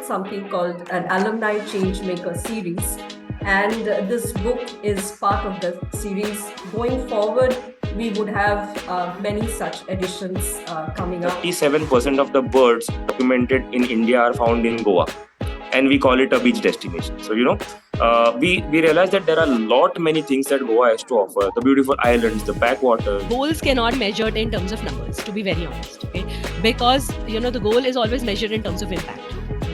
started something called an Alumni Changemaker series, and this book is part of the series. Going forward, we would have many such editions coming up. 37% of the birds documented in India are found in Goa, and we call it a beach destination. So, we realize that there are many things that Goa has to offer. The beautiful islands, the backwaters. Goals cannot measure in terms of numbers, to be very honest, okay? Because, the goal is always measured in terms of impact,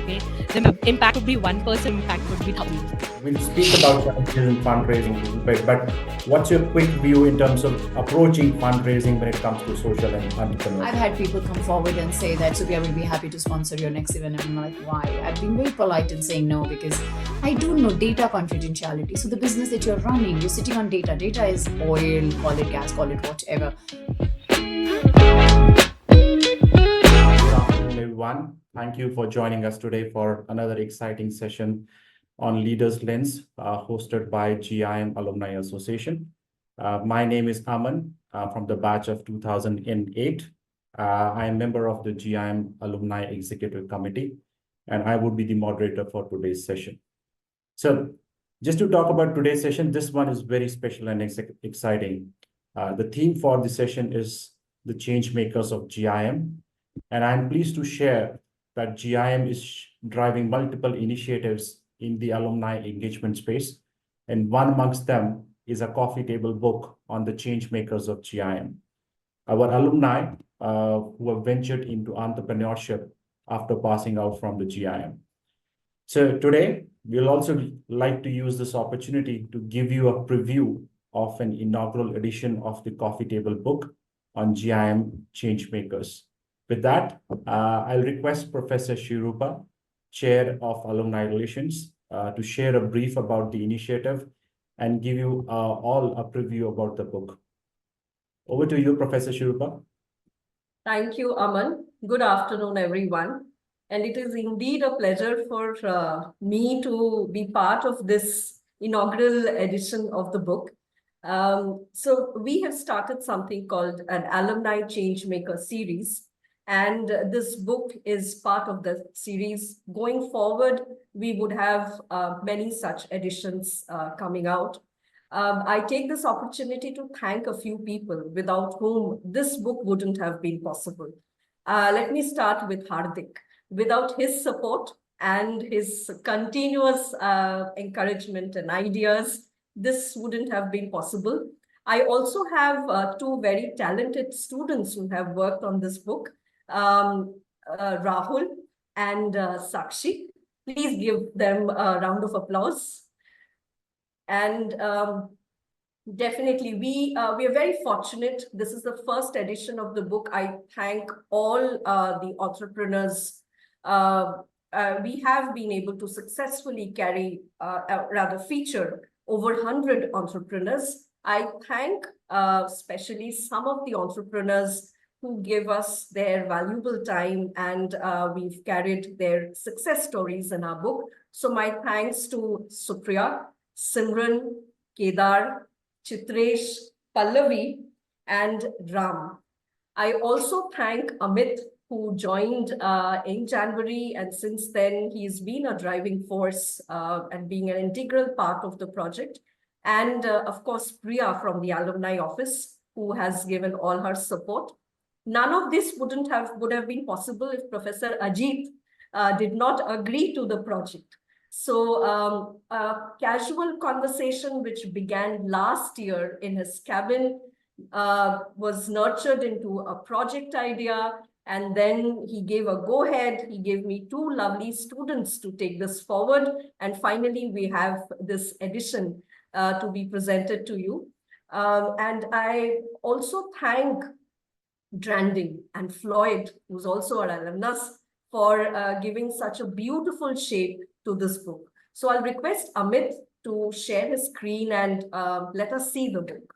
okay? The impact would be 1%, impact would be 1,000. We'll speak about challenges in fundraising a little bit, but what's your quick view in terms of approaching fundraising when it comes to social and entrepreneurship? I've had people come forward and say that Supria will be happy to sponsor your next event. And I'm like, why? I've been very polite in saying no because I do know data confidentiality. So the business that you're running, you're sitting on data. Data is oil, call it gas, call it whatever. Good afternoon, everyone. Thank you for joining us today for another exciting session on Leaders Lens, hosted by GIM Alumni Association. My name is Aman from the batch of 2008. I am a member of the GIM Alumni Executive Committee, and I would be the moderator for today's session. So just to talk about today's session, this one is very special and exciting. The theme for the session is the change makers of GIM, and I'm pleased to share that GIM is driving multiple initiatives in the alumni engagement space. And one amongst them is a coffee table book on the change makers of GIM. Our alumni who have ventured into entrepreneurship after passing out from the GIM. So today, we'll also like to use this opportunity to give you a preview of an inaugural edition of the coffee table book on GIM change makers. With that, I'll request Professor Shirupa, Chair of Alumni Relations, to share a brief about the initiative and give you all a preview about the book. Over to you, Professor Shirupa. Thank you, Aman. Good afternoon, everyone. And it is indeed a pleasure for me to be part of this inaugural edition of the book. So we have started something called an Alumni Changemaker series. And this book is part of the series. Going forward, we would have many such editions coming out. I take this opportunity to thank a few people without whom this book wouldn't have been possible. Let me start with Hardik. Without his support and his continuous encouragement and ideas, this wouldn't have been possible. I also have two very talented students who have worked on this book. Rahul and Sakshi. Please give them a round of applause. And definitely, we are very fortunate. This is the first edition of the book. I thank all the entrepreneurs. We have been able to successfully feature over 100 entrepreneurs. I thank especially some of the entrepreneurs who give us their valuable time, and we've carried their success stories in our book. So my thanks to Supria, Simran, Kedar, Chitresh, Pallavi, and Ram. I also thank Amit, who joined in January, and since then he's been a driving force and being an integral part of the project. And of course, Priya from the Alumni Office, who has given all her support. None of this would have been possible if Professor Ajit did not agree to the project. So a casual conversation which began last year in his cabin was nurtured into a project idea, and then he gave a go-ahead. He gave me two lovely students to take this forward, and finally we have this edition to be presented to you. And I also thank Dranding and Floyd, who's also an alumnus, for giving such a beautiful shape to this book. So I'll request Amit to share his screen and let us see the book.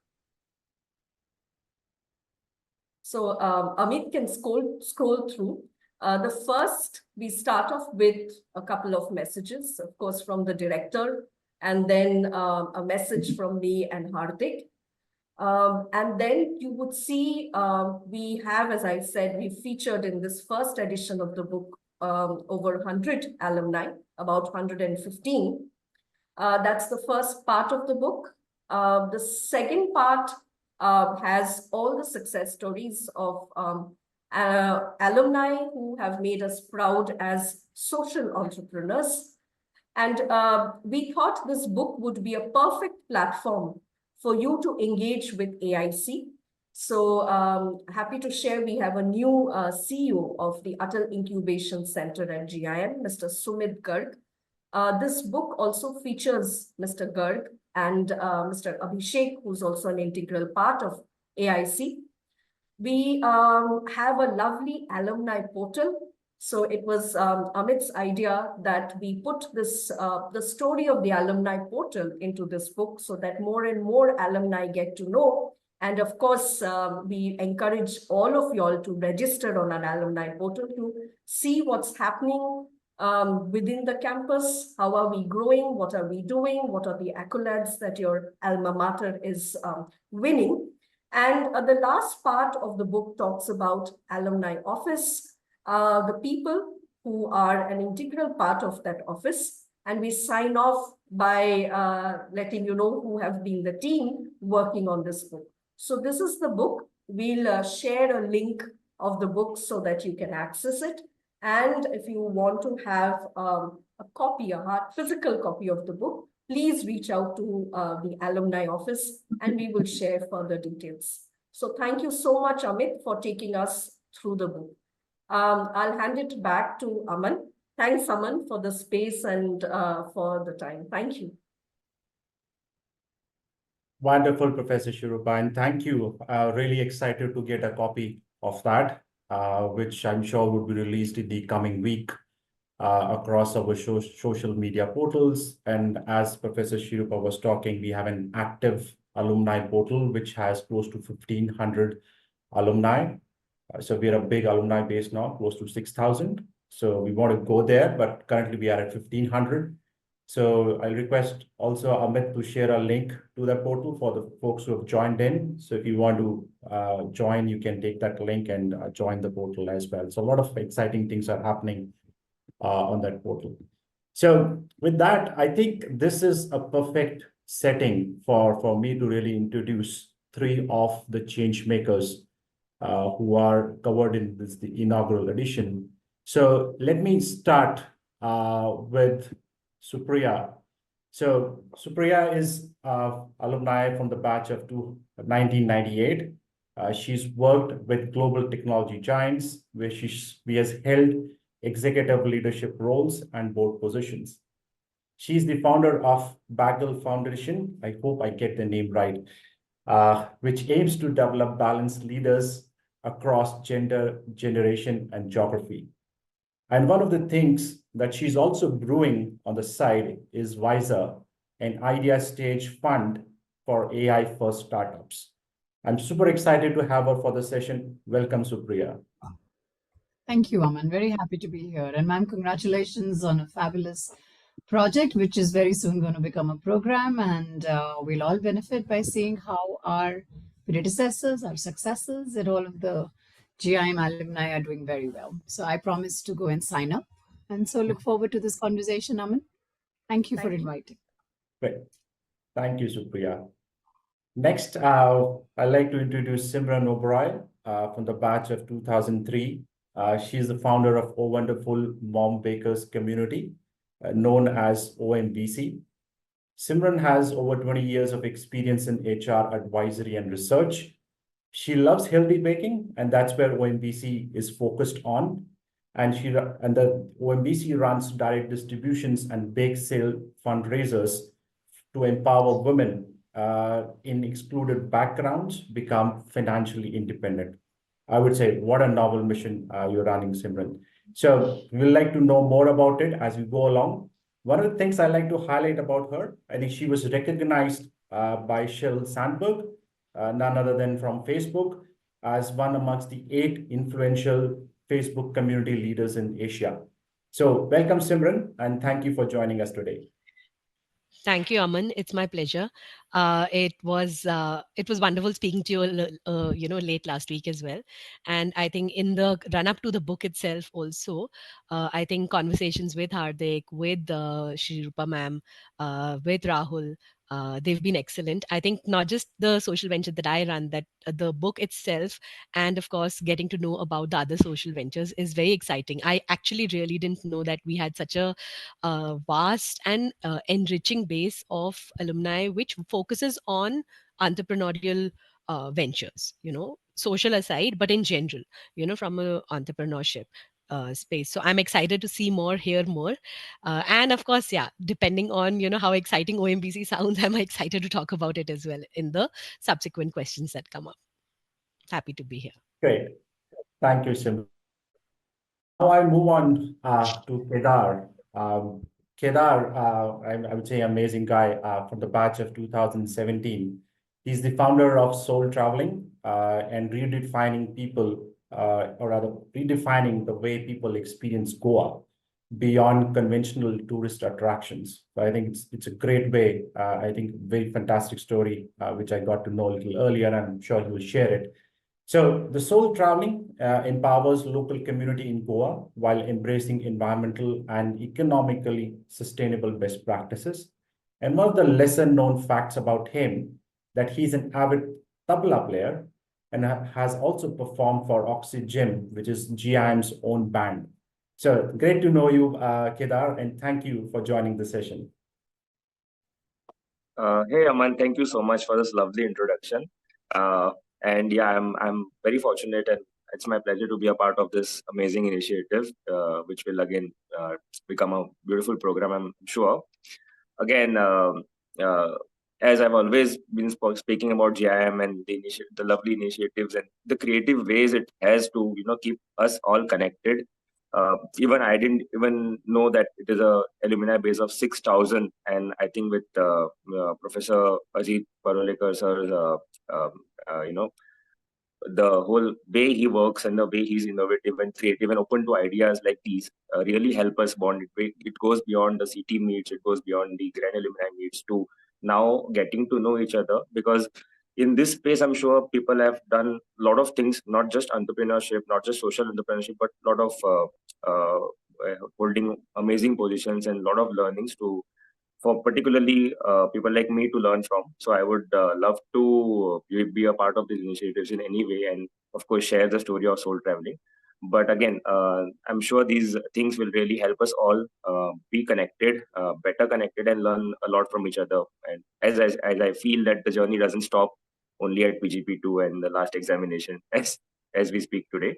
So Amit can scroll through. The first, we start off with a couple of messages, of course, from the director, and then a message from me and Hardik. And then you would see we have, as I said, we featured in this first edition of the book over 100 alumni, about 115. That's the first part of the book. The second part has all the success stories of alumni who have made us proud as social entrepreneurs. And we thought this book would be a perfect platform for you to engage with AIC. So happy to share we have a new CEO of the Atal Incubation Center at GIM, Mr. Sumit Garg. This book also features Mr. Garg and Mr. Abhishek, who's also an integral part of AIC. We have a lovely alumni portal. So it was Amit's idea that we put this the story of the alumni portal into this book so that more and more alumni get to know. And of course, we encourage all of y'all to register on an alumni portal to see what's happening within the campus. How are we growing? What are we doing? What are the accolades that your alma mater is winning? And the last part of the book talks about alumni office, the people who are an integral part of that office. And we sign off by letting you know who have been the team working on this book. So this is the book. We'll share a link of the book so that you can access it. And if you want to have a copy, a hard physical copy of the book, please reach out to the alumni office and we will share further details. So thank you so much, Amit, for taking us through the book. I'll hand it back to Aman. Thanks, Aman, for the space and for the time. Thank you. Wonderful, Professor Shirupa, and thank you. Really excited to get a copy of that, which I'm sure will be released in the coming week across our social media portals. And as Professor Shirupa was talking, we have an active alumni portal, which has close to 1,500 alumni. So we are a big alumni base now, close to 6,000. So we want to go there, but currently we are at 1,500. So I'll request also Amit to share a link to the portal for the folks who have joined in. So if you want to join, you can take that link and join the portal as well. So a lot of exciting things are happening on that portal. So with that, I think this is a perfect setting for me to really introduce three of the change makers who are covered in the inaugural edition. So let me start with Supria. So Supria is alumni from the batch of 1998. She's worked with global technology giants, where she has held executive leadership roles and board positions. She's the founder of Baggel Foundation. I hope I get the name right, which aims to develop balanced leaders across gender, generation, and geography. And one of the things that she's also brewing on the side is Visa, an idea stage fund for AI-first startups. I'm super excited to have her for the session. Welcome, Supria. Thank you, Aman. Very happy to be here. And ma'am, congratulations on a fabulous project, which is very soon going to become a program. And we'll all benefit by seeing how our predecessors, our successors, and all of the GIM alumni are doing very well. So I promise to go and sign up. And so look forward to this conversation, Aman. Thank you for inviting. Great. Thank you, Supria. Next, I'd like to introduce Simran Oberoi from the batch of 2003. She's the founder of O Wonderful Mom Bakers community, known as OMBC. Simran has over 20 years of experience in HR advisory and research. She loves healthy baking, and that's where OMBC is focused on. And the OMBC runs direct distributions and bake sale fundraisers to empower women in excluded backgrounds become financially independent. I would say, what a novel mission you're running, Simran. So we'd like to know more about it as we go along. One of the things I like to highlight about her, I think she was recognized by Sheryl Sandberg, none other than from Facebook, as one amongst the 8 influential Facebook community leaders in Asia. So welcome, Simran, and thank you for joining us today. Thank you, Aman. It's my pleasure. It was wonderful speaking to you, late last week as well. And I think in the run up to the book itself, also, I think conversations with Hardik, with Shri Rupa ma'am, with Rahul, they've been excellent. I think not just the social venture that I run, that the book itself, and of course, getting to know about the other social ventures is very exciting. I actually really didn't know that we had such a vast and enriching base of alumni which focuses on entrepreneurial ventures, social aside, but in general, from a entrepreneurship space. So I'm excited to see more, hear more. And of course, yeah, depending on, how exciting OMBC sounds, I'm excited to talk about it as well in the subsequent questions that come up. Happy to be here. Great. Thank you, Simran. Now I move on to Kedar. Kedar, I would say amazing guy from the batch of 2017. He's the founder of Soul Traveling and redefining people, or rather redefining the way people experience Goa beyond conventional tourist attractions. So I think it's a great way. I think very fantastic story, which I got to know a little earlier. I'm sure he will share it. So the Soul Traveling empowers local community in Goa while embracing environmental and economically sustainable best practices. And one of the lesser known facts about him that he's an avid tabla player and has also performed for GIM, which is GIM's own band. So great to know you, Kedar, and thank you for joining the session. Hey Aman, thank you so much for this lovely introduction. And yeah, I'm very fortunate, and it's my pleasure to be a part of this amazing initiative, which will again become a beautiful program, I'm sure. Again, as I've always been speaking about GIM and the lovely initiatives and the creative ways it has to keep us all connected. Even I didn't even know that it is a alumni base of 6,000, and I think with Professor Ajit Parolekar sir's the whole way he works and the way he's innovative and creative and open to ideas like these really help us bond. It goes beyond the CT meets, it goes beyond the grand alumni meets to now getting to know each other, because in this space, I'm sure people have done a lot of things, not just entrepreneurship, not just social entrepreneurship, but a lot of holding amazing positions and a lot of learnings for particularly people like me to learn from. So I would love to be a part of these initiatives in any way, and of course share the story of soul traveling. But again, I'm sure these things will really help us all be connected, better connected, and learn a lot from each other. And as I feel that the journey doesn't stop only at PGP2 and the last examination as we speak today,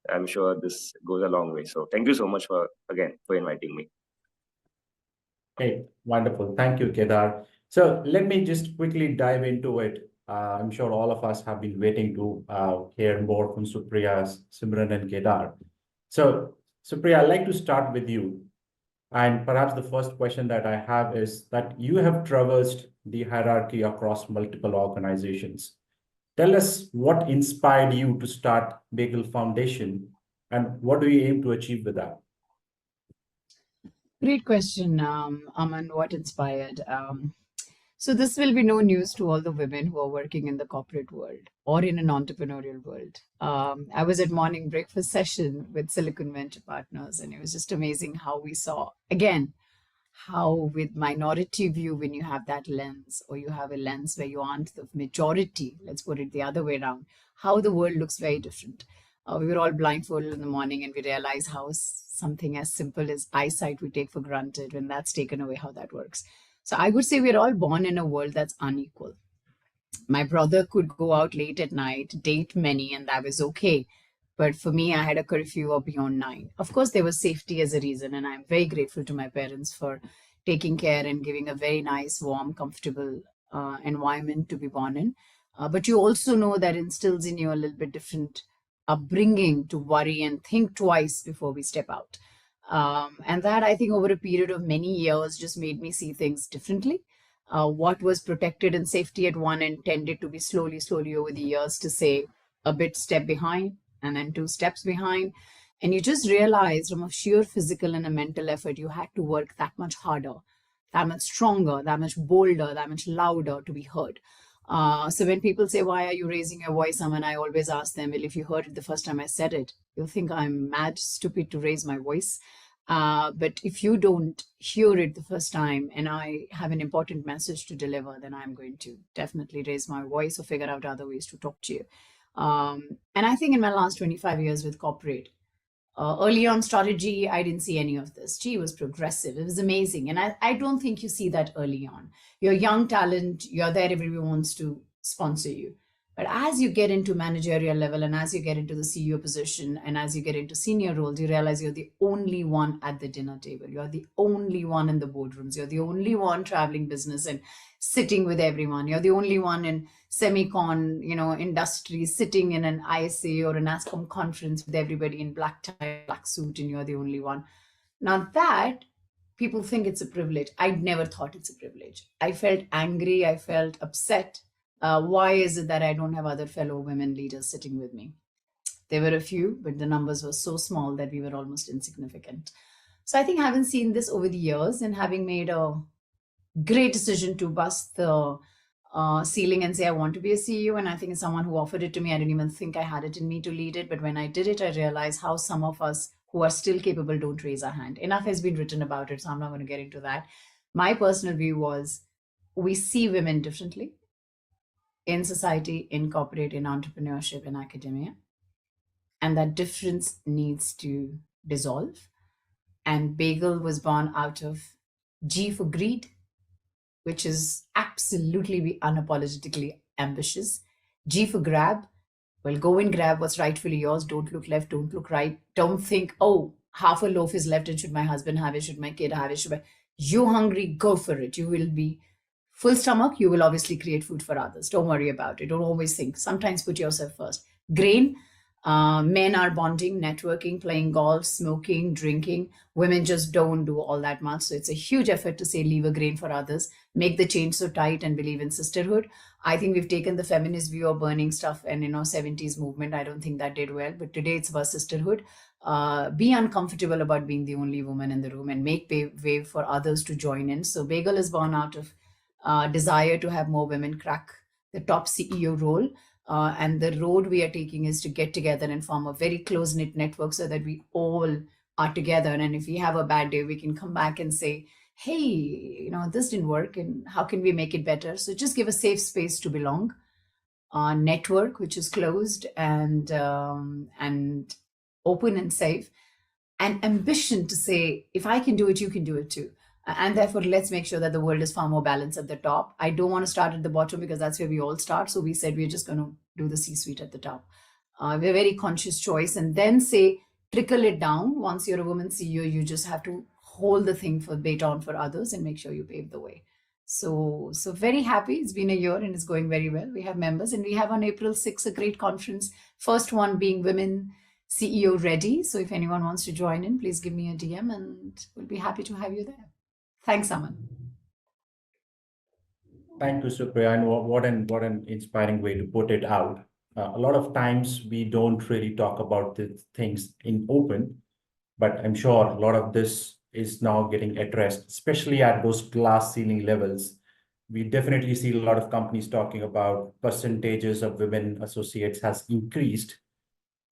I'm sure this goes a long way. So thank you so much for inviting me. Okay, wonderful. Thank you, Kedar. So let me just quickly dive into it. I'm sure all of us have been waiting to hear more from Supria, Simran, and Kedar. So, Supria, I'd like to start with you. And perhaps the first question that I have is that you have traversed the hierarchy across multiple organizations. Tell us what inspired you to start Baggel Foundation and what do you aim to achieve with that? Great question, Aman. What inspired? So this will be no news to all the women who are working in the corporate world or in an entrepreneurial world. I was at morning breakfast session with Silicon Venture Partners, and it was just amazing how we saw, again, how with minority view, when you have that lens, or you have a lens where you aren't the majority, let's put it the other way around, how the world looks very different. We were all blindfolded in the morning, and we realized how something as simple as eyesight we take for granted, when that's taken away, how that works. So I would say we're all born in a world that's unequal. My brother could go out late at night, date many, and that was okay. But for me, I had a curfew of beyond 9. Of course, there was safety as a reason, and I'm very grateful to my parents for taking care and giving a very nice, warm, comfortable environment to be born in. But you also know that instills in you a little bit different upbringing to worry and think twice before we step out. And that, I think, over a period of many years just made me see things differently. What was protected and safety at one end tended to be slowly over the years to say a bit step behind and then 2 steps behind. And you just realize from a sheer physical and a mental effort, you had to work that much harder that much stronger, that much bolder, that much louder to be heard. So when people say, why are you raising your voice, Aman, I always ask them, well, if you heard it the first time I said it, you'll think I'm mad, stupid to raise my voice. But if you don't hear it the first time and I have an important message to deliver, then I'm going to definitely raise my voice or figure out other ways to talk to you. And I think in my last 25 years with corporate, early on strategy, I didn't see any of this. It was progressive. It was amazing. And I don't think you see that early on. You're young talent. You're there. Everyone wants to sponsor you. But as you get into managerial level and as you get into the CEO position and as you get into senior roles, you realize you're the only one at the dinner table. You're the only one in the boardrooms. You're the only one traveling business and sitting with everyone. You're the only one in semicon, industry, sitting in an ISA or an ASCOM conference with everybody in black tie, black suit, and you're the only one. Now that people think it's a privilege. I'd never thought it's a privilege. I felt angry. I felt upset. Why is it that I don't have other fellow women leaders sitting with me? There were a few, but the numbers were so small that we were almost insignificant. So I think having seen this over the years and having made a great decision to bust the ceiling and say, I want to be a CEO. And I think as someone who offered it to me, I didn't even think I had it in me to lead it. But when I did it, I realized how some of us who are still capable don't raise our hand. Enough has been written about it, so I'm not going to get into that. My personal view was we see women differently in society, in corporate, in entrepreneurship, in academia. And that difference needs to dissolve. And Baggel was born out of G for greed, which is absolutely be unapologetically ambitious. G for grab. Well, go and grab what's rightfully yours. Don't look left, don't look right. Don't think, oh, half a loaf is left and should my husband have it, should my kid have it, you're hungry, go for it. You will be full stomach, you will obviously create food for others. Don't worry about it. Don't always think. Sometimes put yourself first. Grain, men are bonding, networking, playing golf, smoking, drinking. Women just don't do all that much. So it's a huge effort to say leave a grain for others, make the chain so tight and believe in sisterhood. I think we've taken the feminist view of burning stuff and 70s movement. I don't think that did well. But today it's about sisterhood. Be uncomfortable about being the only woman in the room and make way for others to join in. So Baggel is born out of desire to have more women crack the top CEO role. And the road we are taking is to get together and form a very close-knit network so that we all are together. And if we have a bad day, we can come back and say, hey, this didn't work and how can we make it better? So just give a safe space to belong. Network, which is closed and open and safe. And ambition to say, if I can do it, you can do it too. And therefore, let's make sure that the world is far more balanced at the top. I don't want to start at the bottom because that's where we all start. So we said we're just going to do the C-suite at the top. We're a very conscious choice. And then say, trickle it down. Once you're a woman CEO, you just have to hold the thing for baton for others and make sure you pave the way. So very happy. It's been a year and it's going very well. We have members and we have on April 6th, a great conference. First one being Women CEO Ready. So if anyone wants to join in, please give me a DM and we'll be happy to have you there. Thanks, Aman. Thank you, Supria. And what an inspiring way to put it out. A lot of times we don't really talk about the things in open, but I'm sure a lot of this is now getting addressed, especially at those glass ceiling levels. We definitely see a lot of companies talking about percentages of women associates has increased,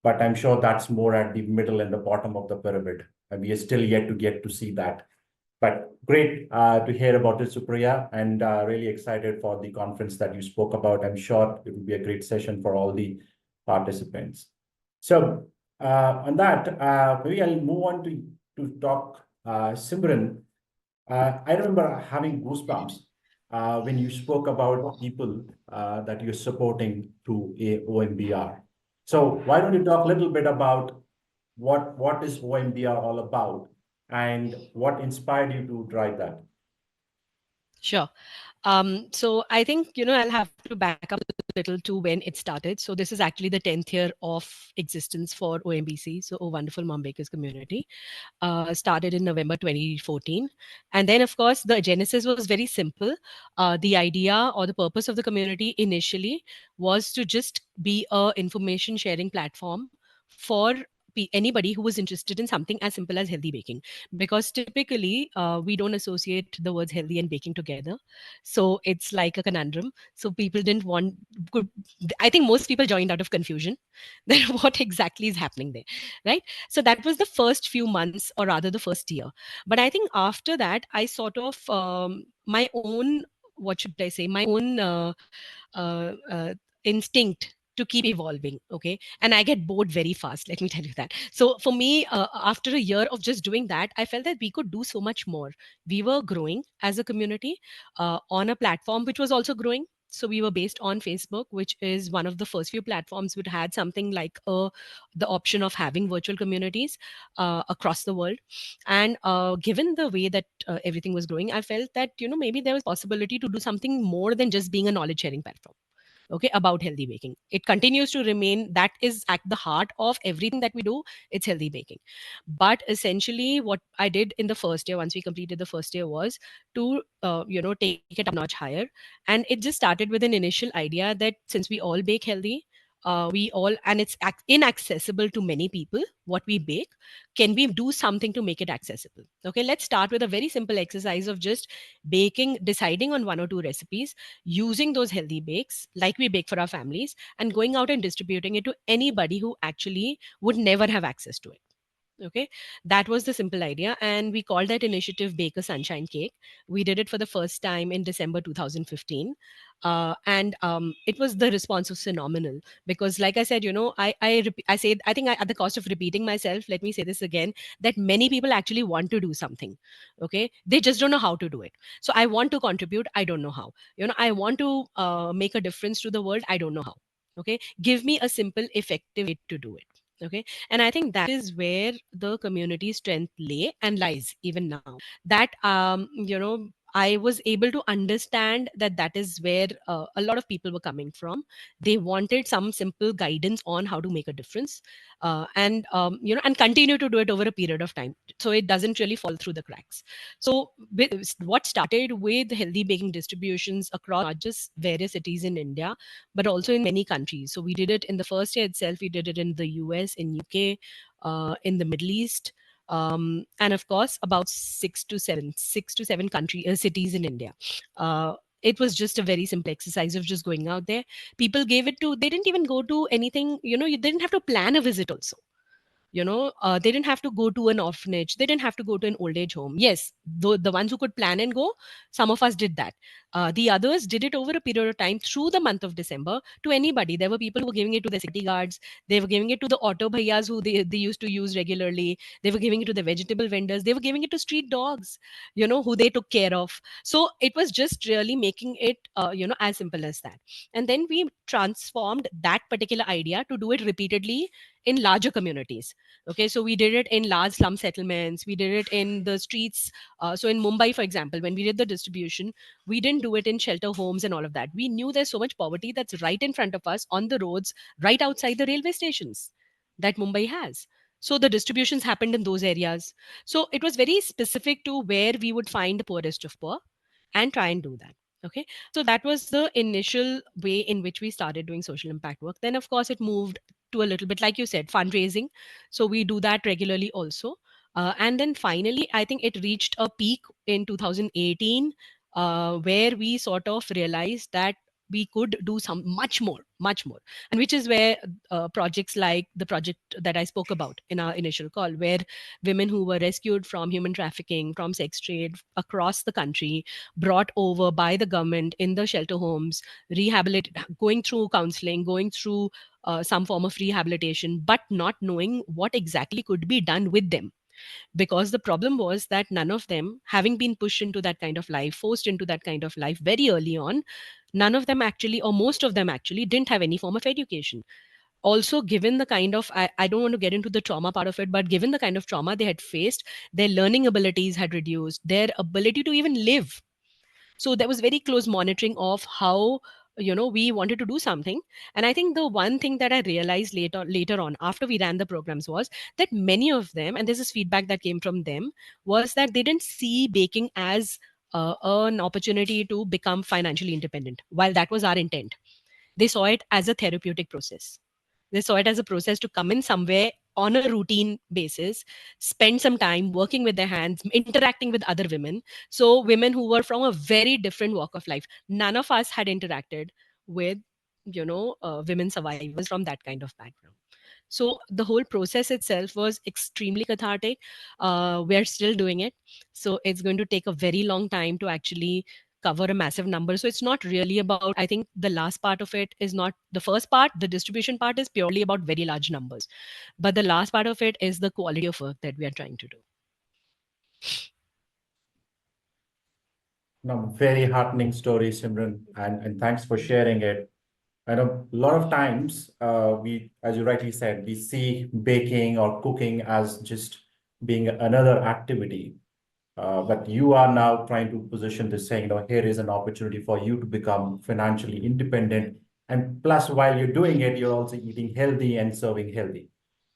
but I'm sure that's more at the middle and the bottom of the pyramid. And we are still yet to see that. But great to hear about it, Supria, and really excited for the conference that you spoke about. I'm sure it will be a great session for all the participants. So on that, maybe I'll move on to talk Simran. I remember having goosebumps when you spoke about people that you're supporting through OMBR. So why don't you talk a little bit about what is OMBR all about? And what inspired you to drive that? Sure. So I think, I'll have to back up a little to when it started. So this is actually the 10th year of existence for OMBC, so O Wonderful Mom Bakers Community. Started in November 2014. And then, of course, the genesis was very simple. The idea or the purpose of the community initially was to just be a information sharing platform for anybody who was interested in something as simple as healthy baking, because typically we don't associate the words healthy and baking together, so it's like a conundrum. So people didn't want could, I think most people joined out of confusion that what exactly is happening there, right? So that was the first few months, or rather the first year. But I think after that I sort of my own, what should I say, my own instinct to keep evolving. Okay. And I get bored very fast, let me tell you that. So for me, after a year of just doing that, I felt that we could do so much more. We were growing as a community on a platform which was also growing. So we were based on Facebook, which is one of the first few platforms which had something like the option of having virtual communities across the world. And given the way that everything was growing, I felt that maybe there was possibility to do something more than just being a knowledge sharing platform. Okay, about healthy baking, it continues to remain, that is at the heart of everything that we do. It's healthy baking. But essentially what I did in the first year, once we completed the first year, was to take it up a notch higher. And it just started with an initial idea that since we all bake healthy, we all, and it's inaccessible to many people what we bake, can we do something to make it accessible? Okay, let's start with a very simple exercise of just baking, deciding on one or two recipes, using those healthy bakes like we bake for our families, and going out and distributing it to anybody who actually would never have access to it. Okay, that was the simple idea, and we called that initiative Bake a Sunshine Cake. We did it for the first time in December 2015, and it was, the response was phenomenal, because like I said, I said, I think at the cost of repeating myself, let me say this again, that many people actually want to do something. Okay, they just don't know how to do it. So I want to contribute, I don't know how. I want to make a difference to the world, I don't know how. Okay, give me a simple effective way to do it. Okay, and I think that is where the community strength lay and lies even now. That I was able to understand that that is where a lot of people were coming from. They wanted some simple guidance on how to make a difference, and continue to do it over a period of time, so it doesn't really fall through the cracks. So what started with healthy baking distributions across not just various cities in India, but also in many countries. So we did it in the first year itself. We did it in the US, in UK, in the Middle East, and of course about six to seven cities in India. It was just a very simple exercise of just going out there. People gave it to. They didn't even go to anything. You didn't have to plan a visit also. They didn't have to go to an orphanage, they didn't have to go to an old age home. Yes, the ones who could plan and go, some of us did that. The others did it over a period of time through the month of December to anybody. There were people who were giving it to the security guards, they were giving it to the auto bhaiyas who they used to use regularly, they were giving it to the vegetable vendors, they were giving it to street dogs, who they took care of. So it was just really making it as simple as that. And then we transformed that particular idea to do it repeatedly in larger communities. Okay, so we did it in large slum settlements, we did it in the streets. So in Mumbai, for example, when we did the distribution, we didn't do it in shelter homes and all of that. We knew there's so much poverty that's right in front of us on the roads, right outside the railway stations that Mumbai has. So the distributions happened in those areas. So it was very specific to where we would find the poorest of poor and try and do that. Okay, so that was the initial way in which we started doing social impact work. Then of course it moved to a little bit, like you said, fundraising. So we do that regularly also. And then finally, I think it reached a peak in 2018, where we sort of realized that we could do some much more, and which is where projects like the project that I spoke about in our initial call, where women who were rescued from human trafficking, from sex trade across the country, brought over by the government in the shelter homes, rehabilitated, going through counseling, going through some form of rehabilitation, but not knowing what exactly could be done with them. Because the problem was that none of them, having been pushed into that kind of life, forced into that kind of life very early on, none of them actually, or most of them actually, didn't have any form of education. Also, given the kind of, I don't want to get into the trauma part of it, but given the kind of trauma they had faced, their learning abilities had reduced, their ability to even live. So there was very close monitoring of how we wanted to do something. And I think the one thing that I realized later on after we ran the programs was that many of them, and this is feedback that came from them, was that they didn't see baking as an opportunity to become financially independent, while that was our intent. They saw it as a therapeutic process. They saw it as a process to come in somewhere on a routine basis, spend some time working with their hands, interacting with other women. So women who were from a very different walk of life. None of us had interacted with, women survivors from that kind of background. So the whole process itself was extremely cathartic. We're still doing it. So it's going to take a very long time to actually cover a massive number. So it's not really about, I think the last part of it is not the first part. The distribution part is purely about very large numbers. But the last part of it is the quality of work that we are trying to do. No, very heartening story, Simran, and thanks for sharing it. I know a lot of times as you rightly said, we see baking or cooking as just being another activity. But you are now trying to position this saying, here is an opportunity for you to become financially independent. And plus, while you're doing it, you're also eating healthy and serving healthy.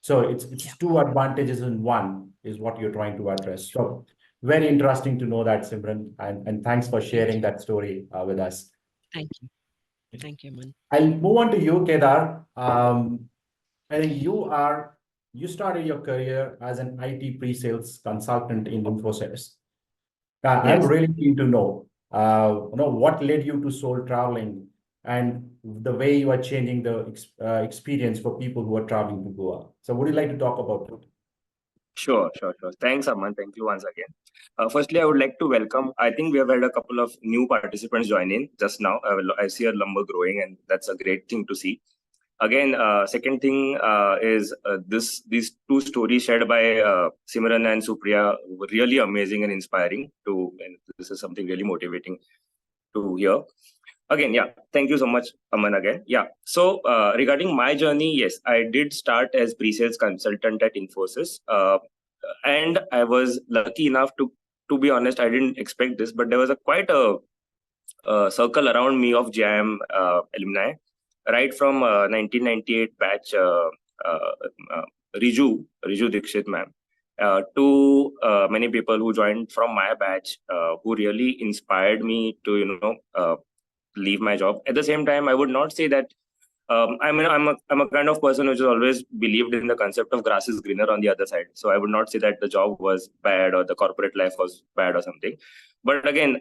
So it's two advantages in one is what you're trying to address. So very interesting to know that, Simran, and thanks for sharing that story with us. Thank you. Thank you, Man. I'll move on to you, Kedar. I think you started your career as an IT pre-sales consultant in Infosys. I'm Yes. really keen to know, what led you to soul traveling and the way you are changing the experience for people who are traveling to Goa. So would you like to talk about it? Sure. Thanks, Aman. Thank you once again. Firstly, I would like to welcome. I think we have had a couple of new participants join in just now. I see a number growing, and that's a great thing to see. Again, second thing is these two stories shared by Simran and Supria were really amazing and inspiring. And this is something really motivating to hear. Again, yeah, thank you so much, Aman, again. Yeah, so regarding my journey, yes, I did start as pre-sales consultant at Infosys. And I was lucky enough to be honest, I didn't expect this, but there was quite a circle around me of GIM alumni, right from 1998 batch, Riju Dikshit ma'am, to many people who joined from my batch, who really inspired me to leave my job. At the same time, I would not say that I'm a kind of person which has always believed in the concept of grass is greener on the other side. So I would not say that the job was bad or the corporate life was bad or something. But again,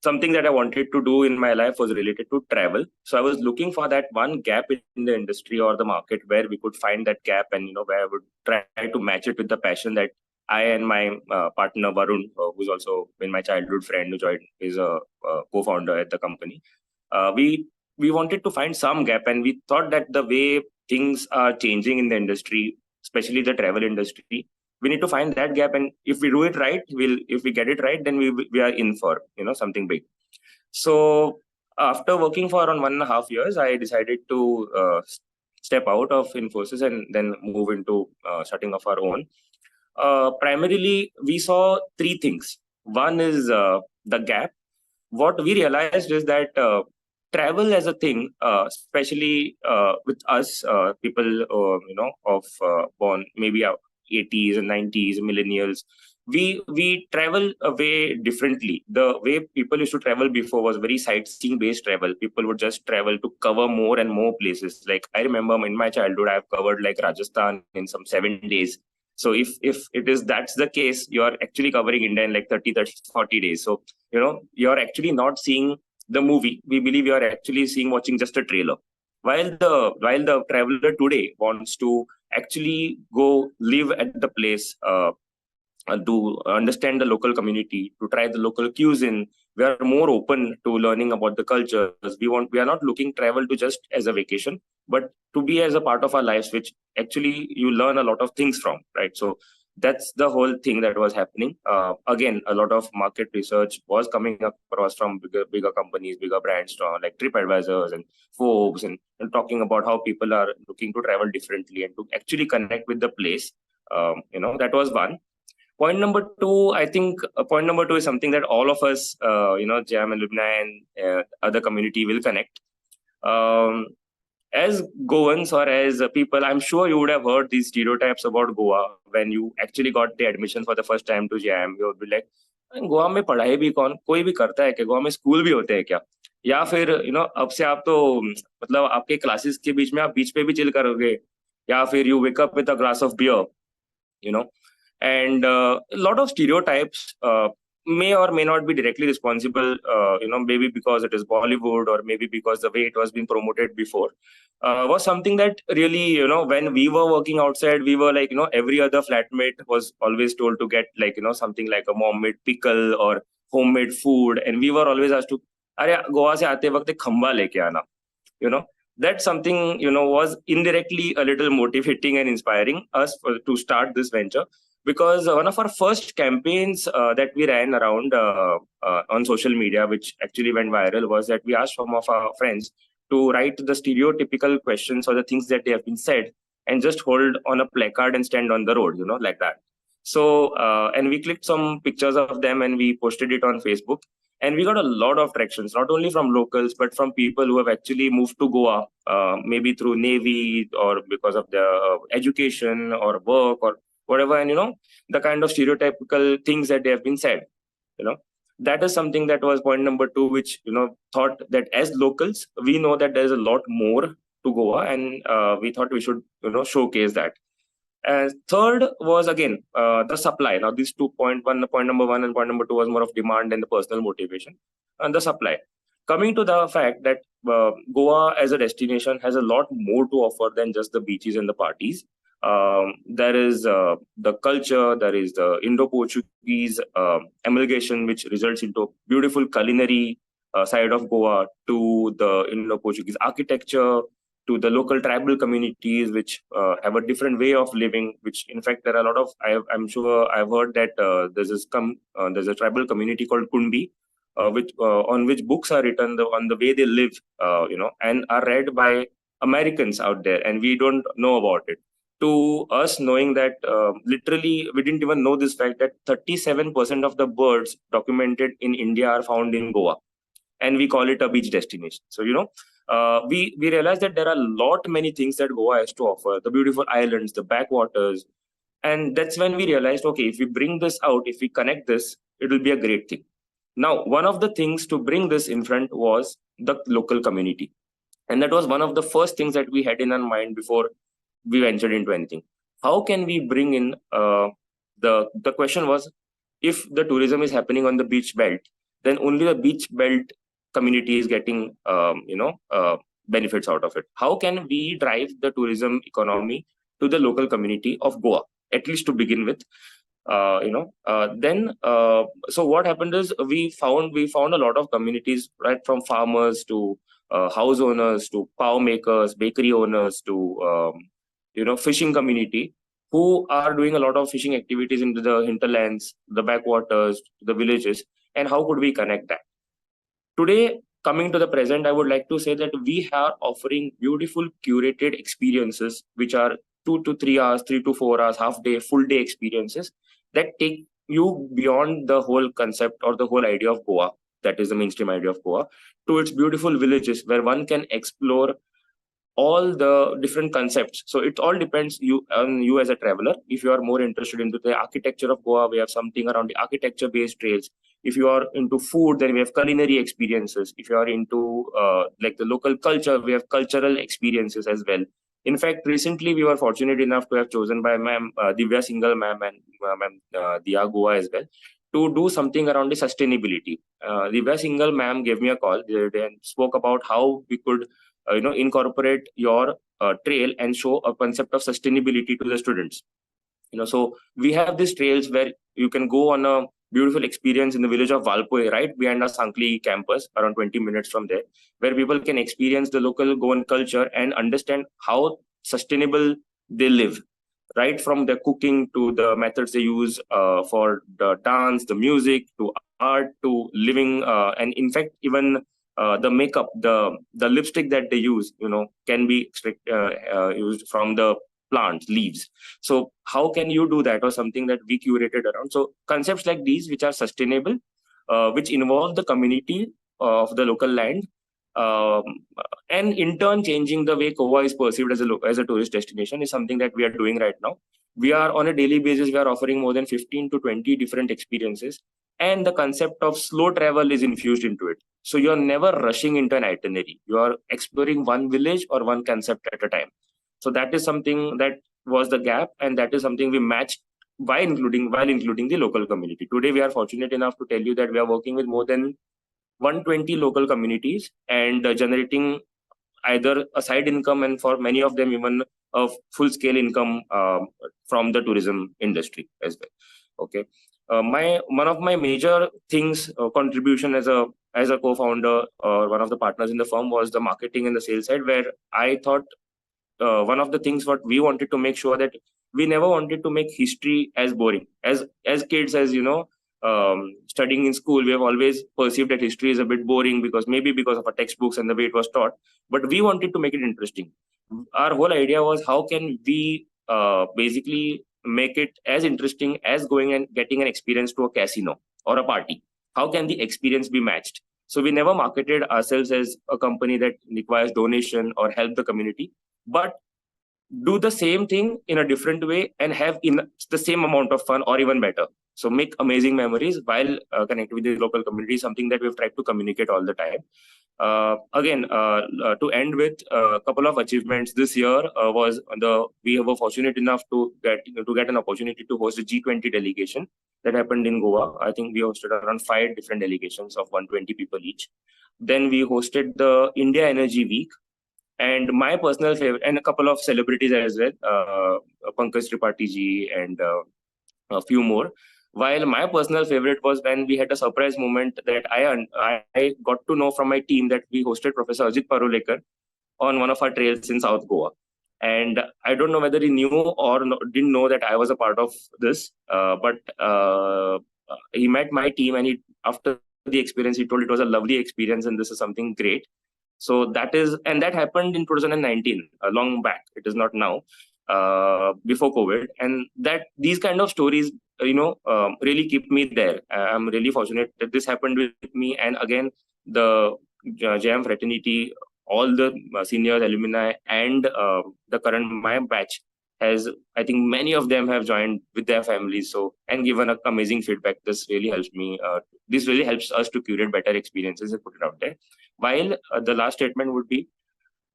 something that I wanted to do in my life was related to travel. So I was looking for that one gap in the industry or the market where we could find that gap, and where I would try to match it with the passion that I and my partner Varun, who's also been my childhood friend, who joined, is a co-founder at the company. We wanted to find some gap, and we thought that the way things are changing in the industry, especially the travel industry, we need to find that gap, and if we do it right, if we get it right, then we are in for something big. So after working for around 1.5 years, I decided to step out of Infosys and then move into starting off our own. Primarily, we saw three things. One is the gap. What we realized is that travel as a thing, especially with us people, of born maybe 80s and 90s, millennials, we travel a way differently. The way people used to travel before was very sightseeing based travel. People would just travel to cover more and more places. Like I remember in my childhood, I've covered like Rajasthan in some 7 days. So if that's the case, you are actually covering India in like 30, 40 days. So you're actually not seeing the movie. We believe you are actually watching just a trailer. While the traveler today wants to actually go live at the place, to understand the local community, to try the local cuisine, we are more open to learning about the cultures. We are not looking travel to just as a vacation, but to be as a part of our lives, which actually you learn a lot of things from, right? So that's the whole thing that was happening. Again, a lot of market research was coming across from bigger companies, bigger brands, like TripAdvisors and Forbes, and talking about how people are looking to travel differently and to actually connect with the place. That was one. Point number two, I think point number two is something that all of us, GIM alumni and other community will connect. As Goans or as people, I'm sure you would have heard these stereotypes about Goa when you actually got the admission for the first time to GIM. You would be like, Goa में पढ़ाई भी कोई भी करता है क्या? गोवा में school भी होते हैं क्या? या फिर अब से आप तो मतलब आपके क्लासेस के बीच में आप बीच पे भी चिल करोगे, या फिर you wake up with a glass of beer, you know. And a lot of stereotypes may or may not be directly responsible, maybe because it is Bollywood, or maybe because the way it was being promoted before, was something that really, when we were working outside, we were like, every other flatmate was always told to get like, something like a mom-made pickle or homemade food. And we were always asked to, अरे गोवा से आते वक्त एक खंबा लेके आना, you know. That something, was indirectly a little motivating and inspiring us to start this venture, because one of our first campaigns that we ran around on social media, which actually went viral, was that we asked some of our friends to write the stereotypical questions or the things that they have been said and just hold on a placard and stand on the road, like that. So, and we clicked some pictures of them and we posted it on Facebook. And we got a lot of tractions, not only from locals, but from people who have actually moved to Goa, maybe through Navy or because of their education or work or whatever. And, the kind of stereotypical things that they have been said, that is something that was point number 2, which, thought that as locals, we know that there's a lot more to Goa, and we thought we should, showcase that. And third was again the supply. Now these 2 point number 1 and point number 2 was more of demand and the personal motivation, and the supply. Coming to the fact that Goa as a destination has a lot more to offer than just the beaches and the parties. There is the culture, there is the Indo-Portuguese amalgamation, which results into beautiful culinary side of Goa, to the Indo-Portuguese architecture, to the local tribal communities, which have a different way of living, which in fact there are a lot of, I'm sure I've heard that there's a tribal community called Kundi, on which books are written on the way they live, and are read by Americans out there, and we don't know about it. To us, knowing that literally we didn't even know this fact that 37% of the birds documented in India are found in Goa, and we call it a beach destination. So, we realized that there are many things that Goa has to offer, the beautiful islands, the backwaters. And that's when we realized, okay, if we bring this out, if we connect this, it will be a great thing. Now, one of the things to bring this in front was the local community. And that was one of the first things that we had in our mind before we ventured into anything. How can we bring in, the question was, if the tourism is happening on the beach belt, then only the beach belt community is getting, benefits out of it. How can we drive the tourism economy to the local community of Goa, at least to begin with? So what happened is we found a lot of communities, right from farmers to house owners to pav makers, bakery owners to fishing community, who are doing a lot of fishing activities into the hinterlands, the backwaters, the villages. And how could we connect that? Today, coming to the present, I would like to say that we are offering beautiful curated experiences, which are 2 to 3 hours, 3 to 4 hours, half day, full day experiences that take you beyond the whole concept or the whole idea of Goa, that is the mainstream idea of Goa, to its beautiful villages where one can explore all the different concepts. So it all depends on you as a traveler. If you are more interested into the architecture of Goa, we have something around the architecture based trails. If you are into food, then we have culinary experiences. If you are into like the local culture, we have cultural experiences as well. In fact, recently we were fortunate enough to have chosen by Ma'am Divya Singhal Ma'am and Ma'am Diya Goa as well, to do something around the sustainability. Divya Singhal Ma'am gave me a call the other day and spoke about how we could incorporate your trail and show a concept of sustainability to the students. So we have these trails where you can go on a beautiful experience in the village of Valpoi, right behind our Sankli campus, around 20 minutes from there, where people can experience the local Goan culture and understand how sustainable they live, right from their cooking to the methods they use for the dance, the music, to art, to living, and in fact, even the makeup, the lipstick that they use, can be used from the plants, leaves. So how can you do that, or something that we curated around? So concepts like these, which are sustainable, which involve the community of the local land, and in turn changing the way Goa is perceived as a tourist destination, is something that we are doing right now. We are on a daily basis, we are offering more than 15 to 20 different experiences, and the concept of slow travel is infused into it. So you're never rushing into an itinerary. You are exploring one village or one concept at a time. So that is something that was the gap, and that is something we matched while including the local community. Today, we are fortunate enough to tell you that we are working with more than 120 local communities and generating either a side income, and for many of them even a full-scale income from the tourism industry as well. Okay, one of my major things contribution as a co-founder or one of the partners in the firm was the marketing and the sales side, where I thought one of the things what we wanted to make sure that we never wanted to make history as boring. As kids, as studying in school, we have always perceived that history is a bit boring because of our textbooks and the way it was taught. But we wanted to make it interesting. Our whole idea was how can we basically make it as interesting as going and getting an experience to a casino or a party. How can the experience be matched? So we never marketed ourselves as a company that requires donation or help the community, but do the same thing in a different way and have the same amount of fun or even better. So make amazing memories while connecting with the local community, something that we've tried to communicate all the time. To end with a couple of achievements this year we were fortunate enough to get an opportunity to host a G20 delegation that happened in Goa. I think we hosted around 5 different delegations of 120 people each. Then we hosted the India Energy Week, and my personal favorite, and a couple of celebrities as well, Pankaj Tripathi ji and a few more. While my personal favorite was when we had a surprise moment that I got to know from my team that we hosted Professor Ajit Parulekar on one of our trails in South Goa. And I don't know whether he knew or didn't know that I was a part of this, but he met my team, and after the experience, he told it was a lovely experience and this is something great. So that happened in 2019, long back. It is not now, before COVID. And these kind of stories, really keep me there. I'm really fortunate that this happened with me. And again, the JM fraternity, all the senior alumni and the current my batch I think many of them have joined with their families, and given amazing feedback. This really helps me. This really helps us to curate better experiences and put it out there. While the last statement would be,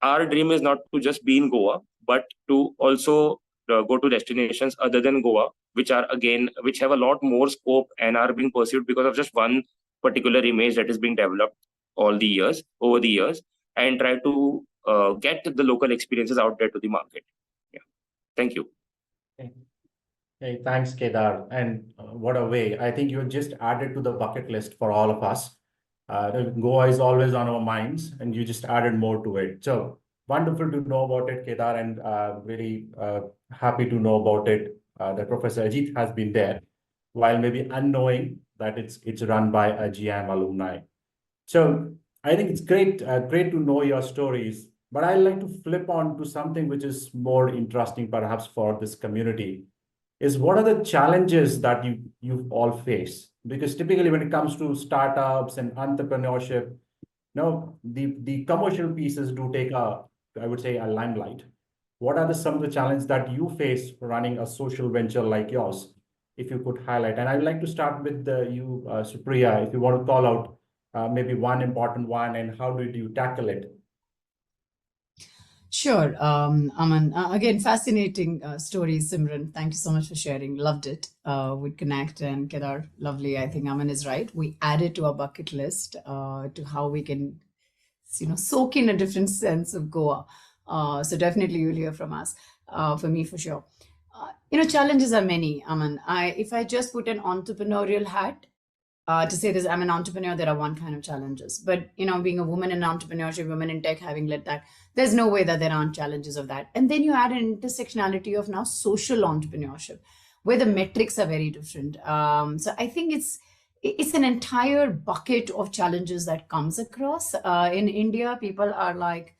our dream is not to just be in Goa, but to also go to destinations other than Goa, which have a lot more scope and are being pursued because of just one particular image that is being developed over the years, and try to get the local experiences out there to the market. Thank you. Hey, thanks, Kedar. And what a way. I think you just added to the bucket list for all of us. Goa is always on our minds, and you just added more to it. So wonderful to know about it, Kedar, and really happy to know about it, that Professor Ajit has been there, while maybe unknowing that it's run by a GIM alumni. So I think it's great to know your stories. But I'd like to flip on to something which is more interesting, perhaps, for this community, is what are the challenges that you all face? Because typically when it comes to startups and entrepreneurship, the commercial pieces do take a limelight. What are some of the challenges that you face running a social venture like yours, if you could highlight? And I'd like to start with you, Supria, if you want to call out maybe one important one, and how did you tackle it? Sure, Aman. Again, fascinating stories, Simran. Thank you so much for sharing. Loved it. With Connect and Kedar, lovely. I think Aman is right. We added to our bucket list to how we can, soak in a different sense of Goa. So definitely you'll hear from us. For me, for sure. Challenges are many, Aman. If I just put an entrepreneurial hat, to say this, I'm an entrepreneur, there are one kind of challenges. But, being a woman in entrepreneurship, women in tech, having led that, there's no way that there aren't challenges of that. And then you add an intersectionality of now social entrepreneurship, where the metrics are very different. So I think it's an entire bucket of challenges that comes across. In India, people are like,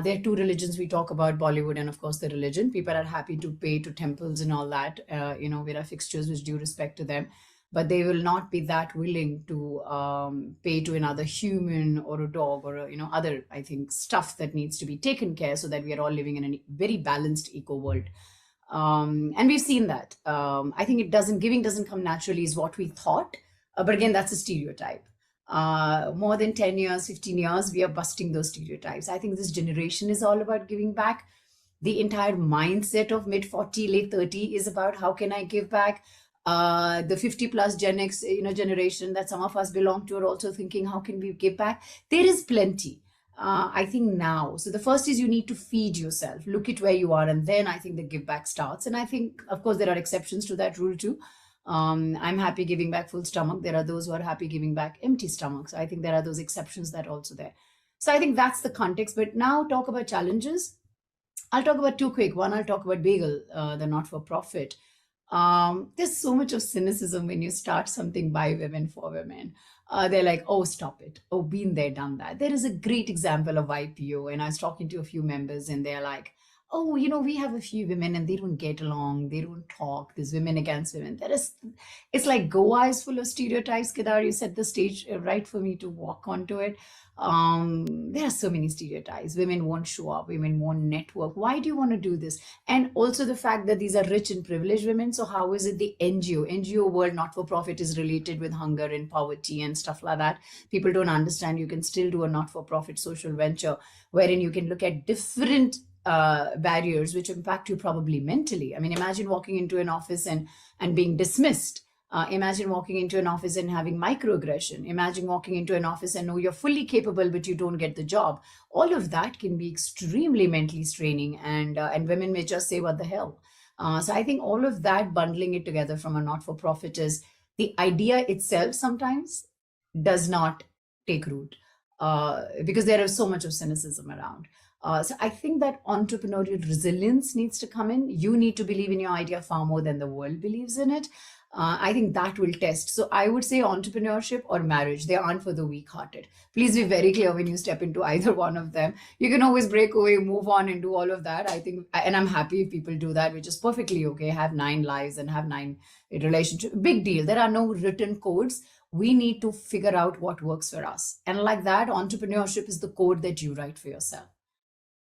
there are two religions we talk about, Bollywood and, of course, the religion. People are happy to pay to temples and all that. There are fixtures with due respect to them. But they will not be that willing to pay to another human or a dog or other, I think, stuff that needs to be taken care, so that we are all living in a very balanced eco world. And we've seen that. I think giving doesn't come naturally is what we thought. But again, that's a stereotype. More than 10 years, 15 years, we are busting those stereotypes. I think this generation is all about giving back. The entire mindset of mid 40, late 30 is about how can I give back. The 50 plus Gen X, generation that some of us belong to are also thinking, how can we give back? There is plenty. I think now. So the first is you need to feed yourself, look at where you are, and then I think the give back starts. And I think, of course, there are exceptions to that rule too. I'm happy giving back full stomach. There are those who are happy giving back empty stomachs. I think there are those exceptions that are also there. So I think that's the context. But now talk about challenges. I'll talk about two quick. One, I'll talk about Baggel, the not-for-profit. There's so much of cynicism when you start something by women for women. They're like, oh, stop it. Oh, been there, done that. There is a great example of IPO, and I was talking to a few members, and they're like, oh, we have a few women and they don't get along, they don't talk, there's women against women. It's like Goa is full of stereotypes. Kedar, you set the stage right for me to walk onto it. There are so many stereotypes. Women won't show up, women won't network. Why do you want to do this? And also the fact that these are rich and privileged women. So how is it the NGO world, not-for-profit, is related with hunger and poverty and stuff like that? People don't understand you can still do a not-for-profit social venture wherein you can look at different barriers which impact you probably mentally. I mean, imagine walking into an office and being dismissed. Imagine walking into an office and having microaggression. Imagine walking into an office and know you're fully capable, but you don't get the job. All of that can be extremely mentally straining, and women may just say, what the hell? So I think all of that, bundling it together from a not-for-profit, is the idea itself sometimes does not take root because there is so much of cynicism around. So I think that entrepreneurial resilience needs to come in. You need to believe in your idea far more than the world believes in it. I think that will test. So I would say entrepreneurship or marriage, they aren't for the weak-hearted. Please be very clear when you step into either one of them. You can always break away, move on, and do all of that. I think, and I'm happy if people do that, which is perfectly okay. Have 9 lives and have 9 relationships. Big deal. There are no written codes. We need to figure out what works for us. And like that, entrepreneurship is the code that you write for yourself.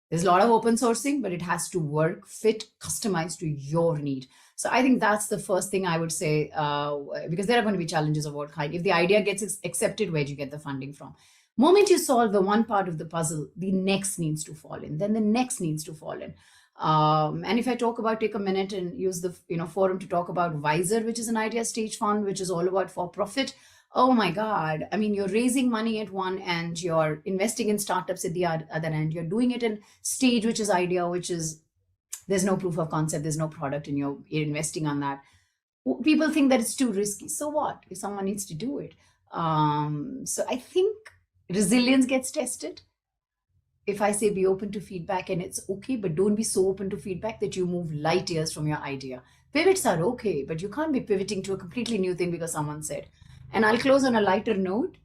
There's a lot of open sourcing, but it has to work, fit, customized to your need. So I think that's the first thing I would say, because there are going to be challenges of what kind. If the idea gets accepted, where do you get the funding from? Moment you solve the one part of the puzzle, the next needs to fall in. Then the next needs to fall in. And if I take a minute and use the forum to talk about Wiser, which is an idea stage fund, which is all about for-profit. Oh my God. I mean, you're raising money at one end, you're investing in startups at the other end, you're doing it in stage, which is idea, which is, there's no proof of concept, there's no product, and you're investing on that. People think that it's too risky. So what if someone needs to do it? So I think resilience gets tested. If I say be open to feedback, and it's okay, but don't be so open to feedback that you move light years from your idea. Pivots are okay, but you can't be pivoting to a completely new thing because someone said. And I'll close on a lighter note.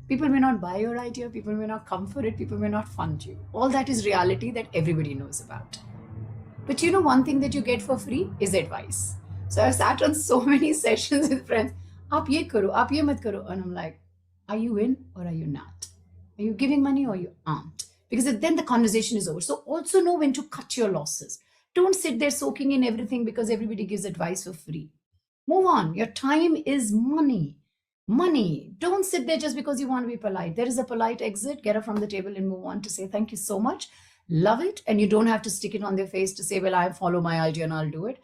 People may not buy your idea, people may not come for it, people may not fund you. All that is reality that everybody knows about. But one thing that you get for free is advice. So I've sat on so many sessions with friends. Aap ye karo, aap ye mat karo. And I'm like, are you in or are you not? Are you giving money or you aren't? Because then the conversation is over. So also know when to cut your losses. Don't sit there soaking in everything because everybody gives advice for free. Move on. Your time is money. Money. Don't sit there just because you want to be polite. There is a polite exit. Get up from the table and move on to say, thank you so much. Love it. And you don't have to stick it on their face to say, well, I follow my idea and I'll do it.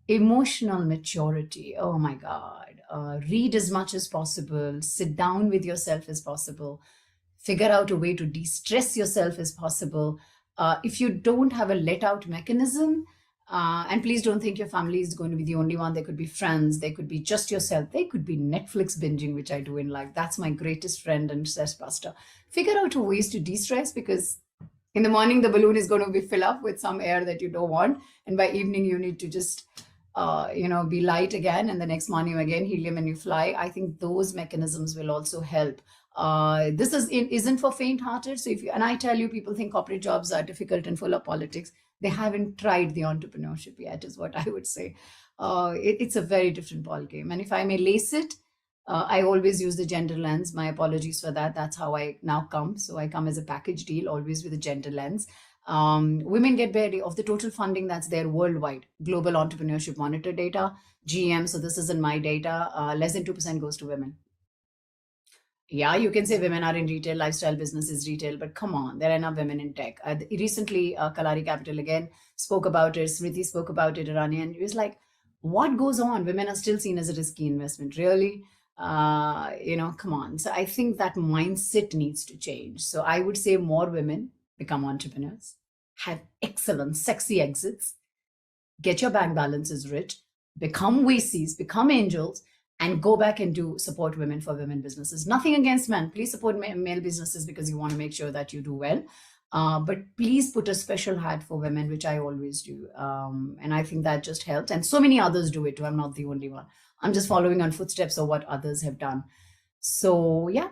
Emotional maturity. Oh my God. Read as much as possible. Sit down with yourself as possible. Figure out a way to de-stress yourself as possible. If you don't have a let-out mechanism, and please don't think your family is going to be the only one. There could be friends. There could be just yourself. There could be Netflix binging, which I do in life. That's my greatest friend and stress buster. Figure out ways to de-stress, because in the morning, the balloon is going to be filled up with some air that you don't want. And by evening, you need to just, be light again. And the next morning, again, helium and you fly. I think those mechanisms will also help. This isn't for faint-hearted. So and I tell you, people think corporate jobs are difficult and full of politics. They haven't tried the entrepreneurship yet, is what I would say. It's a very different ballgame. And if I may lace it, I always use the gender lens. My apologies for that. That's how I now come. So I come as a package deal, always with a gender lens. Women get barely of the total funding that's there worldwide. Global Entrepreneurship Monitor data, GM. So this isn't my data. Less than 2% goes to women. Yeah, you can say women are in retail, lifestyle business is retail, but come on, there are enough women in tech. Recently, Kalari Capital again spoke about it, Smriti spoke about it, Irani, and it was like, what goes on? Women are still seen as a risky investment, really? Come on. So I think that mindset needs to change. So I would say more women become entrepreneurs, have excellent, sexy exits, get your bank balances rich, become VCs, become angels, and go back and do support women for women businesses. Nothing against men. Please support male businesses because you want to make sure that you do well. But please put a special hat for women, which I always do. And I think that just helps. And so many others do it too. I'm not the only one. I'm just following on footsteps of what others have done. So, yeah,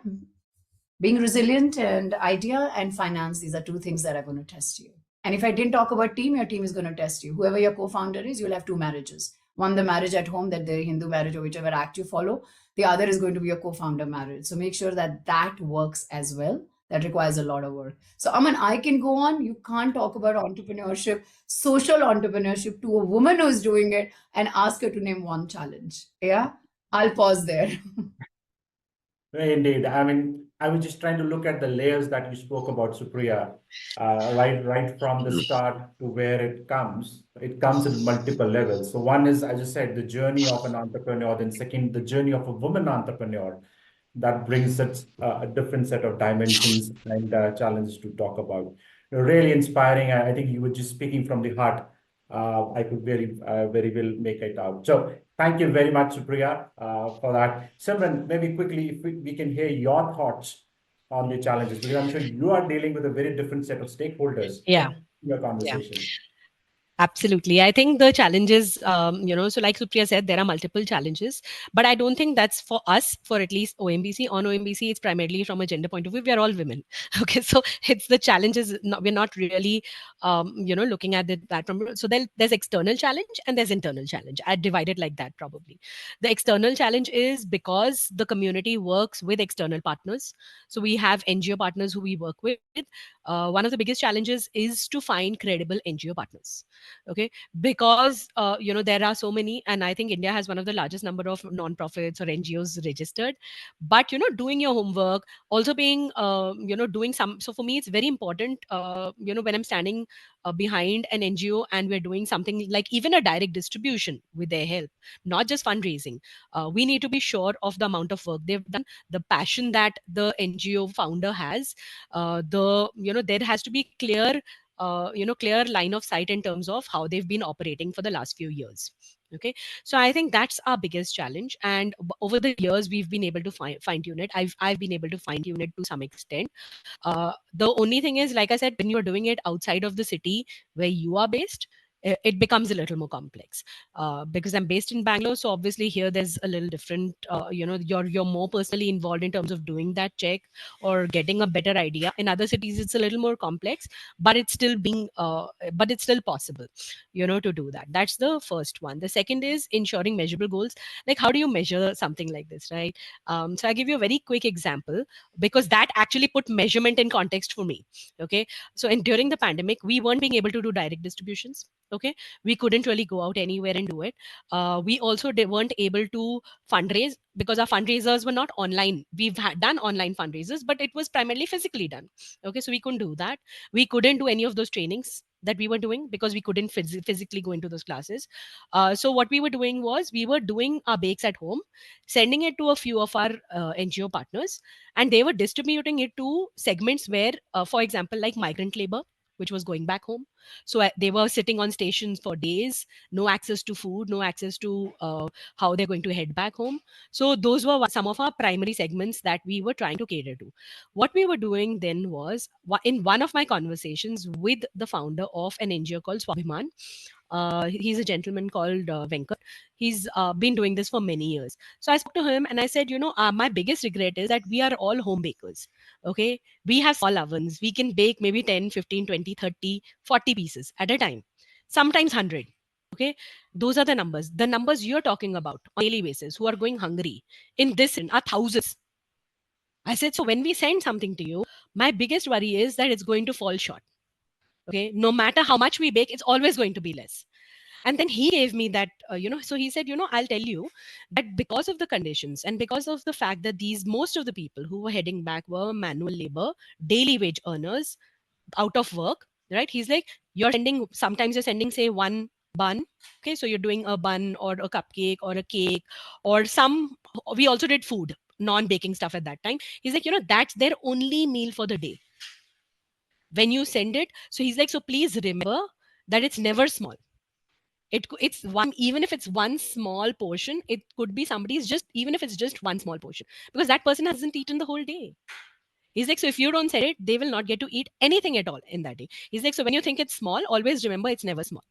being resilient and idea and finance, these are two things that are going to test you. And if I didn't talk about team, your team is going to test you. Whoever your co-founder is, you'll have two marriages. One, the marriage at home, that the Hindu marriage or whichever act you follow. The other is going to be your co-founder marriage. So make sure that that works as well. That requires a lot of work. So Aman, I can go on. You can't talk about entrepreneurship, social entrepreneurship to a woman who's doing it and ask her to name one challenge. Yeah, I'll pause there. Indeed. I mean, I was just trying to look at the layers that you spoke about, Supriya, right from the start to where it comes. It comes in multiple levels. So one is, as I said, the journey of an entrepreneur. Then second, the journey of a woman entrepreneur. That brings it a different set of dimensions and challenges to talk about. Really inspiring. I think you were just speaking from the heart. I could very well make it out. So thank you very much, Supriya, for that. Simran, maybe quickly, if we can hear your thoughts on the challenges, because I'm sure you are dealing with a very different set of stakeholders Yeah. in your Yeah. conversation. Absolutely. I think the challenges, so like Supriya said, there are multiple challenges, but I don't think that's for us, for at least OMBC. On OMBC, it's primarily from a gender point of view. We are all women. Okay. So it's the challenges. We're not really, looking at that from, so there's external challenge and there's internal challenge. I'd divide it like that probably. The external challenge is because the community works with external partners. So we have NGO partners who we work with. One of the biggest challenges is to find credible NGO partners. Okay, because there are so many, and I think India has one of the largest number of non-profits or NGOs registered, but doing your homework, also being doing some. So for me it's very important, when I'm standing behind an NGO and we're doing something like even a direct distribution with their help, not just fundraising. We need to be sure of the amount of work they've done, the passion that the NGO founder has. There has to be clear line of sight in terms of how they've been operating for the last few years. Okay, so I think that's our biggest challenge, and over the years we've been able to fine tune it. I've been able to fine tune it to some extent. The only thing is, like I said, when you're doing it outside of the city where you are based, it becomes a little more complex. Because I'm based in Bangalore, so obviously here there's a little different. You're more personally involved in terms of doing that check or getting a better idea. In other cities, it's a little more complex, but it's still possible, to do that. That's the first one. The second is ensuring measurable goals. Like, how do you measure something like this, right? So I give you a very quick example, because that actually put measurement in context for me. Okay, so during the pandemic, we weren't being able to do direct distributions. Okay, we couldn't really go out anywhere and do it. We also weren't able to fundraise because our fundraisers were not online. We've done online fundraisers, but it was primarily physically done. Okay, so we couldn't do that. We couldn't do any of those trainings that we were doing because we couldn't physically go into those classes. So what we were doing was we were doing our bakes at home, sending it to a few of our NGO partners, and they were distributing it to segments where, for example, like migrant labor, which was going back home. So they were sitting on stations for days, no access to food, no access to how they're going to head back home. So those were some of our primary segments that we were trying to cater to. What we were doing then was, in one of my conversations with the founder of an NGO called Swabhiman, he's a gentleman called Venkat. He's been doing this for many years. So I spoke to him and I said, my biggest regret is that we are all home bakers. Okay, we have small ovens. We can bake maybe 10, 15, 20, 30, 40 pieces at a time, sometimes 100. Okay, those are the numbers. The numbers you're talking about on a daily basis who are going hungry in this are thousands. I said, so when we send something to you, my biggest worry is that it's going to fall short. Okay, no matter how much we bake, it's always going to be less. And then he gave me that, so he said, I'll tell you that because of the conditions and because of the fact that most of the people who were heading back were manual labor, daily wage earners, out of work, right? He's like, sometimes you're sending, say, one bun. Okay, so you're doing a bun or a cupcake or a cake or we also did food, non-baking stuff at that time. He's like, that's their only meal for the day when you send it. So he's like, so please remember that it's never small. It's one, even if it's one small portion, it could be somebody's, just even if it's just one small portion, because that person hasn't eaten the whole day. He's like, so if you don't send it, they will not get to eat anything at all in that day. He's like, so when you think it's small, always remember it's never small.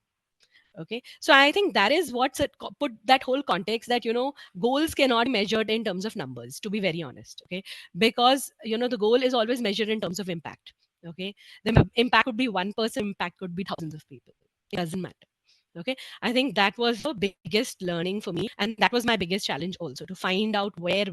Okay, so I think that is what's put that whole context, that goals cannot be measured in terms of numbers, to be very honest. Okay, because the goal is always measured in terms of impact. Okay, the impact could be 1%, impact could be thousands of people. It doesn't matter. Okay, I think that was the biggest learning for me, and that was my biggest challenge also, to find out where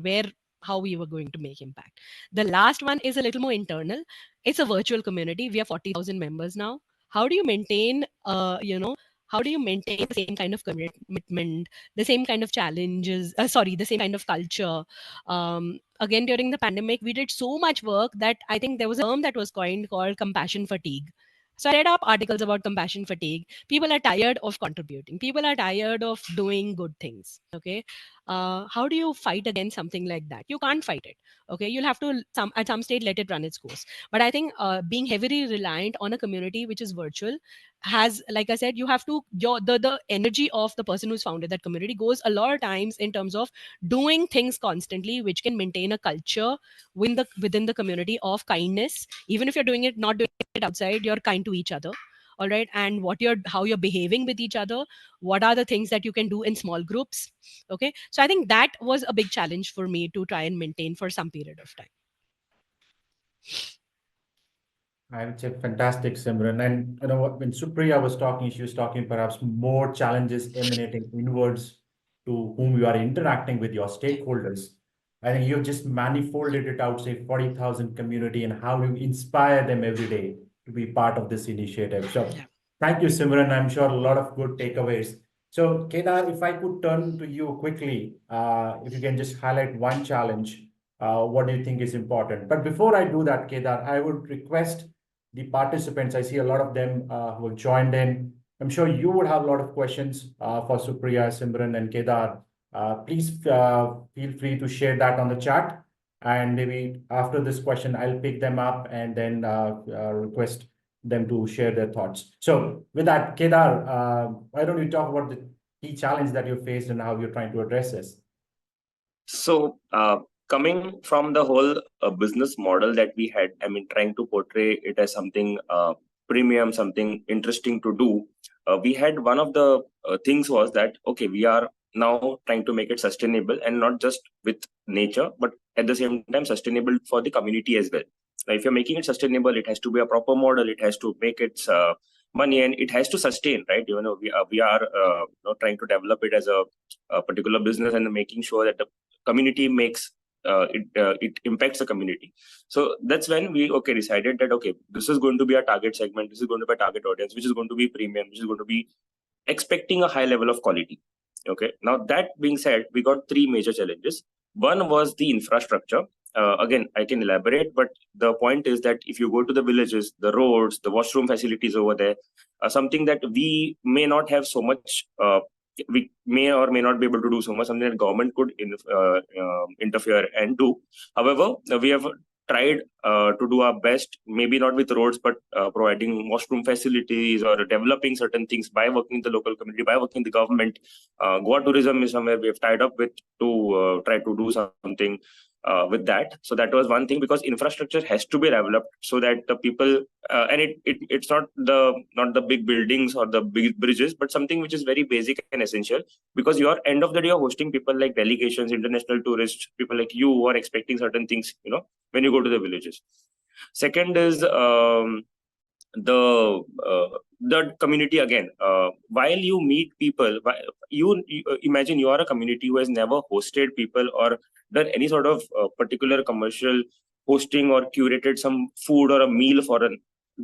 how we were going to make impact. The last one is a little more internal. It's a virtual community. We have 40,000 members now. How do you maintain how do you maintain the same kind of commitment, the same kind of challenges, the same kind of culture? Again, during the pandemic, we did so much work that I think there was a term that was coined called compassion fatigue. So I read up articles about compassion fatigue. People are tired of contributing. People are tired of doing good things. Okay, how do you fight against something like that? You can't fight it. Okay, you'll have to at some stage let it run its course. But I think being heavily reliant on a community which is virtual has, like I said, you have to the energy of the person who's founded that community goes a lot of times in terms of doing things constantly, which can maintain a culture within the community of kindness. Even if you're not doing it outside, you're kind to each other. All right, and how you're behaving with each other, what are the things that you can do in small groups. Okay, so I think that was a big challenge for me to try and maintain for some period of time. I would say fantastic, Simran. And when Supria was talking, she was talking perhaps more challenges emanating inwards to whom you are interacting with, your stakeholders. I think you've just manifolded it out, say 40,000 community, and how you inspire them every day to be part of this initiative. So thank you, Simran. I'm sure a lot of good takeaways. So Kedar, if I could turn to you quickly, if you can just highlight one challenge, what do you think is important? But before I do that, Kedar, I would request the participants, I see a lot of them who have joined in. I'm sure you would have a lot of questions for Supriya, Simran, and Kedar. Please feel free to share that on the chat. And maybe after this question, I'll pick them up and then request them to share their thoughts. So with that, Kedar, why don't you talk about the key challenge that you faced and how you're trying to address this? So, coming from the whole business model that we had, I mean, trying to portray it as something premium, something interesting to do, we had one of the things was that, okay, we are now trying to make it sustainable, and not just with nature, but at the same time sustainable for the community as well. Now, if you're making it sustainable, it has to be a proper model. It has to make its money, and it has to sustain, right? We are trying to develop it as a particular business, and making sure that the community makes it impacts the community. So that's when we decided that this is going to be a target segment, this is going to be a target audience, which is going to be premium, which is going to be expecting a high level of quality. Okay, now that being said, we got three major challenges. One was the infrastructure. Again, I can elaborate, but the point is that if you go to the villages, the roads, the washroom facilities over there, something that we may not have so much, we may or may not be able to do so much, something that government could interfere and do. However, we have tried to do our best, maybe not with roads, but providing washroom facilities or developing certain things by working with the local community, by working with the government. Goa Tourism is somewhere we have tied up with to try to do something with that. So that was one thing, because infrastructure has to be developed so that the people and it's not the big buildings or the big bridges, but something which is very basic and essential, because your end of the day you're hosting people like delegations, international tourists, people like you who are expecting certain things, when you go to the villages. Second is the community again. While you meet people, you imagine you are a community who has never hosted people or done any sort of particular commercial hosting or curated some food or a meal for a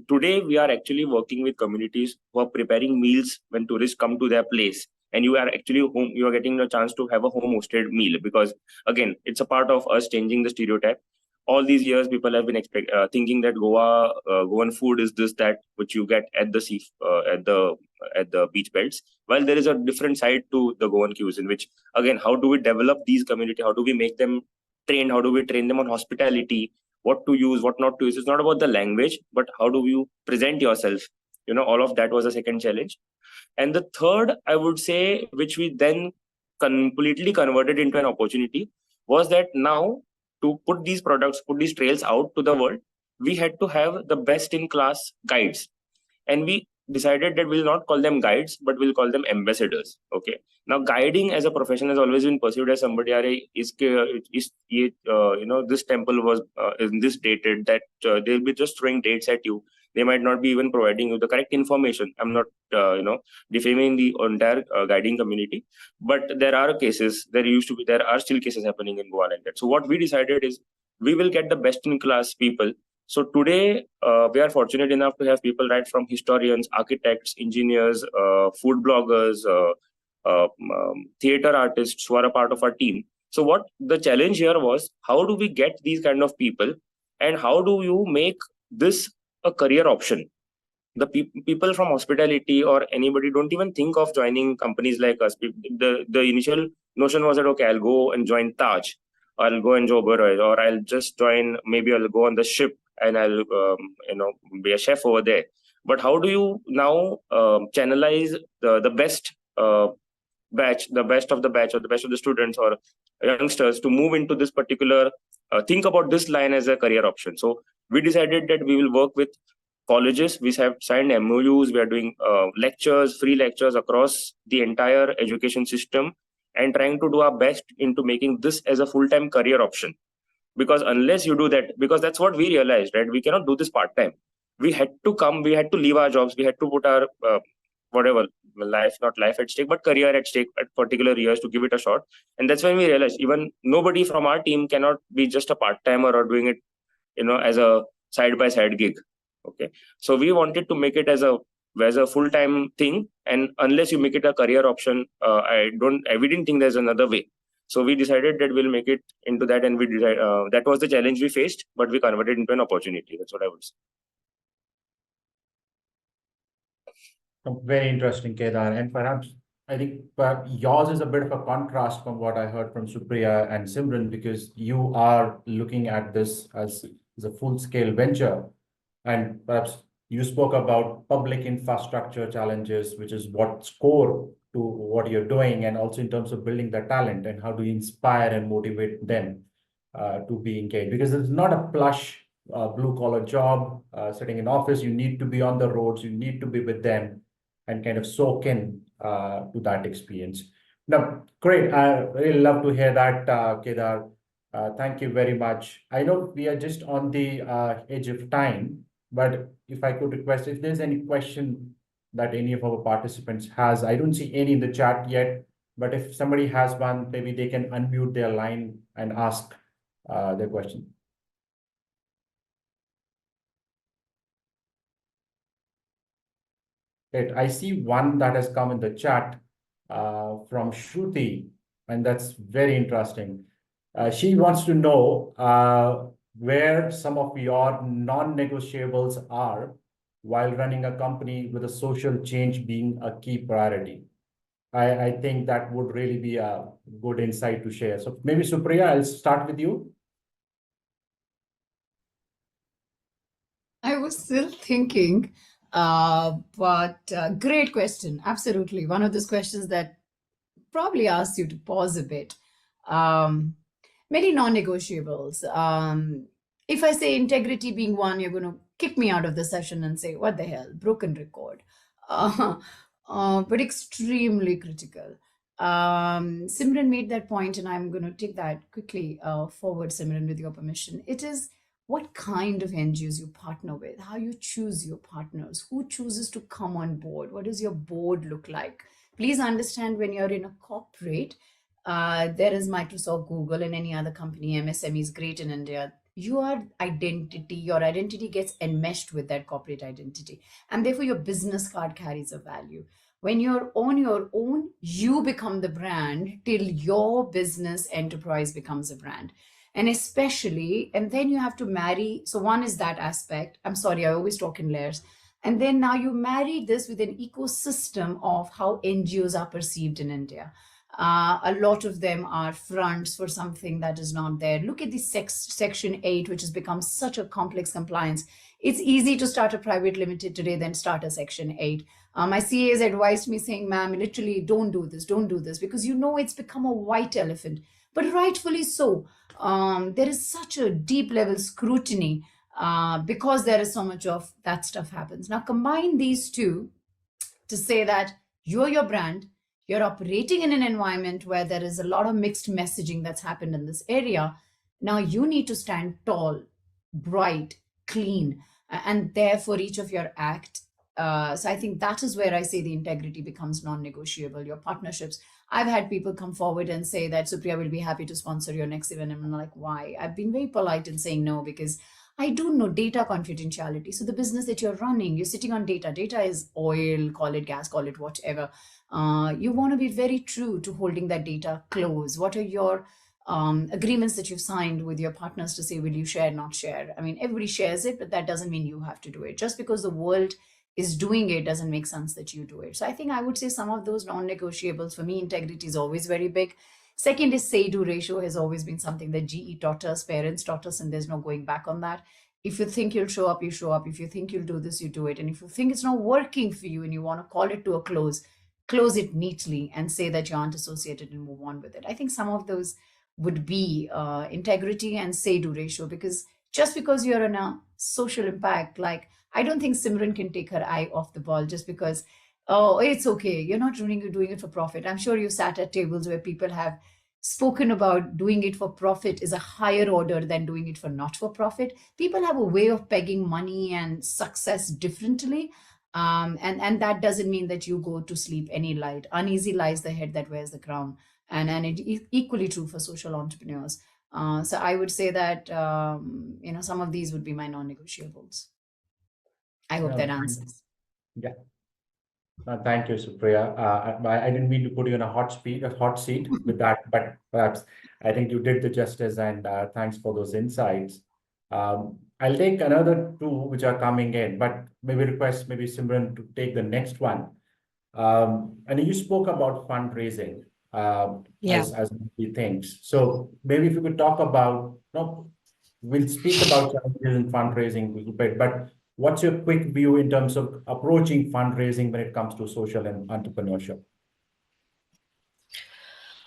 today we are actually working with communities who are preparing meals when tourists come to their place, and you are actually home, you are getting a chance to have a home hosted meal, because again, it's a part of us changing the stereotype. All these years people have been thinking that Goan food is this, that which you get at the sea, at the beach belts, while there is a different side to the Goan cuisine, which again, how do we develop these community, how do we make them trained, how do we train them on hospitality, what to use, what not to use. It's not about the language, but how do you present yourself. All of that was the second challenge. And the third, I would say, which we then completely converted into an opportunity, was that now, to put these products, put these trails out to the world, we had to have the best in class guides. And we decided that we'll not call them guides, but we'll call them ambassadors. Okay. Now, guiding as a profession has always been perceived as somebody, this temple was in this dated, that they'll be just throwing dates at you. They might not be even providing you the correct information. I'm not, defaming the entire guiding community, but there are still cases happening in Goa like that. So what we decided is, we will get the best in class people. So today, we are fortunate enough to have people right from historians, architects, engineers, food bloggers, theater artists who are a part of our team. So what the challenge here was, how do we get these kind of people, and how do you make this a career option? The people from hospitality or anybody don't even think of joining companies like us. The initial notion was that, okay, I'll go and join Taj, I'll go and join Oberoi, or I'll just join, maybe I'll go on the ship and I'll be a chef over there. But how do you now channelize the best batch, the best of the batch, or the best of the students or youngsters to move into this particular, think about this line as a career option? So we decided that we will work with colleges. We have signed MOUs. We are doing lectures, free lectures across the entire education system, and trying to do our best into making this as a full-time career option. Because unless you do that, because that's what we realized, right? We cannot do this part-time. We had to leave our jobs. We had to put our not life at stake, but career at stake at particular years to give it a shot. And that's when we realized, even nobody from our team cannot be just a part-timer or doing it, as a side-by-side gig. Okay. So we wanted to make it as a full-time thing. And unless you make it a career option, we didn't think there's another way. So we decided that we'll make it into that, and that was the challenge we faced, but we converted it into an opportunity. That's what I would say. Very interesting, Kedar. And perhaps I think yours is a bit of a contrast from what I heard from Supria and Simran, because you are looking at this as a full-scale venture. And perhaps you spoke about public infrastructure challenges, which is what's core to what you're doing, and also in terms of building the talent, and how do you inspire and motivate them to be engaged? Because it's not a plush blue-collar job sitting in office. You need to be on the roads. You need to be with them and kind of soak in to that experience. Now, great. I really love to hear that, Kedar. Thank you very much. I know we are just on the edge of time, but if I could request, if there's any question that any of our participants has, I don't see any in the chat yet, but if somebody has one, maybe they can unmute their line and ask their question. Great. I see one that has come in the chat from Shruti, and that's very interesting. She wants to know where some of your non-negotiables are while running a company with a social change being a key priority. I think that would really be a good insight to share. So maybe Supriya, I'll start with you. I was still thinking, but great question. Absolutely. One of those questions that probably asks you to pause a bit. Many non-negotiables. If I say integrity being one, you're going to kick me out of the session and say, what the hell, broken record. But extremely critical. Simran made that point, and I'm going to take that quickly forward, Simran, with your permission. It is what kind of NGOs you partner with, how you choose your partners, who chooses to come on board, what does your board look like? Please understand, when you're in a corporate, there is Microsoft, Google, and any other company, MSME is great in India. your identity gets enmeshed with that corporate identity. And therefore, your business card carries a value. When you're on your own, you become the brand till your business enterprise becomes a brand. And especially, and then you have to marry. So, one is that aspect. I'm sorry, I always talk in layers. And then now you marry this with an ecosystem of how NGOs are perceived in India. A lot of them are fronts for something that is not there. Look at the Section 8, which has become such a complex compliance. It's easy to start a private limited today than start a Section 8. My CA has advised me saying, ma'am, literally don't do this, because it's become a white elephant, but rightfully so. There is such a deep level scrutiny because there is so much of that stuff happens. Now combine these two to say that you're your brand, you're operating in an environment where there is a lot of mixed messaging that's happened in this area. Now you need to stand tall, bright, clean, and there for each of your act. So I think that is where I say the integrity becomes non-negotiable. Your partnerships. I've had people come forward and say that Supria will be happy to sponsor your next event. And I'm like, why? I've been very polite in saying no, because I do know data confidentiality. So the business that you're running, you're sitting on data. Data is oil, call it gas, call it whatever. You want to be very true to holding that data close. What are your agreements that you've signed with your partners to say, will you share, not share? I mean, everybody shares it, but that doesn't mean you have to do it. Just because the world is doing it doesn't make sense that you do it. So I think I would say some of those non-negotiables, for me, integrity is always very big. Second is say-do ratio has always been something that GE taught us, parents taught us, and there's no going back on that. If you think you'll show up, you show up. If you think you'll do this, you do it. And if you think it's not working for you and you want to call it to a close it neatly and say that you aren't associated and move on with it. I think some of those would be integrity and say-do ratio, because just because you're in a social impact, like I don't think Simran can take her eye off the ball just because, oh, it's okay. You're not doing it for profit. I'm sure you sat at tables where people have spoken about doing it for profit is a higher order than doing it for not for profit. People have a way of pegging money and success differently. And that doesn't mean that you go to sleep any light. Uneasy lies the head that wears the crown. And it is equally true for social entrepreneurs. So I would say that, some of these would be my non-negotiables. I hope that answers. Yeah. Thank you, Supriya. I didn't mean to put you in a hot seat with that, but perhaps I think you did the justice, and thanks for those insights. I'll take another two which are coming in, but maybe request Simran to take the next one. And you spoke about fundraising as one of the things. So maybe if you could talk about, we'll speak about challenges in fundraising a little bit, but what's your quick view in terms of approaching fundraising when it comes to social and entrepreneurship?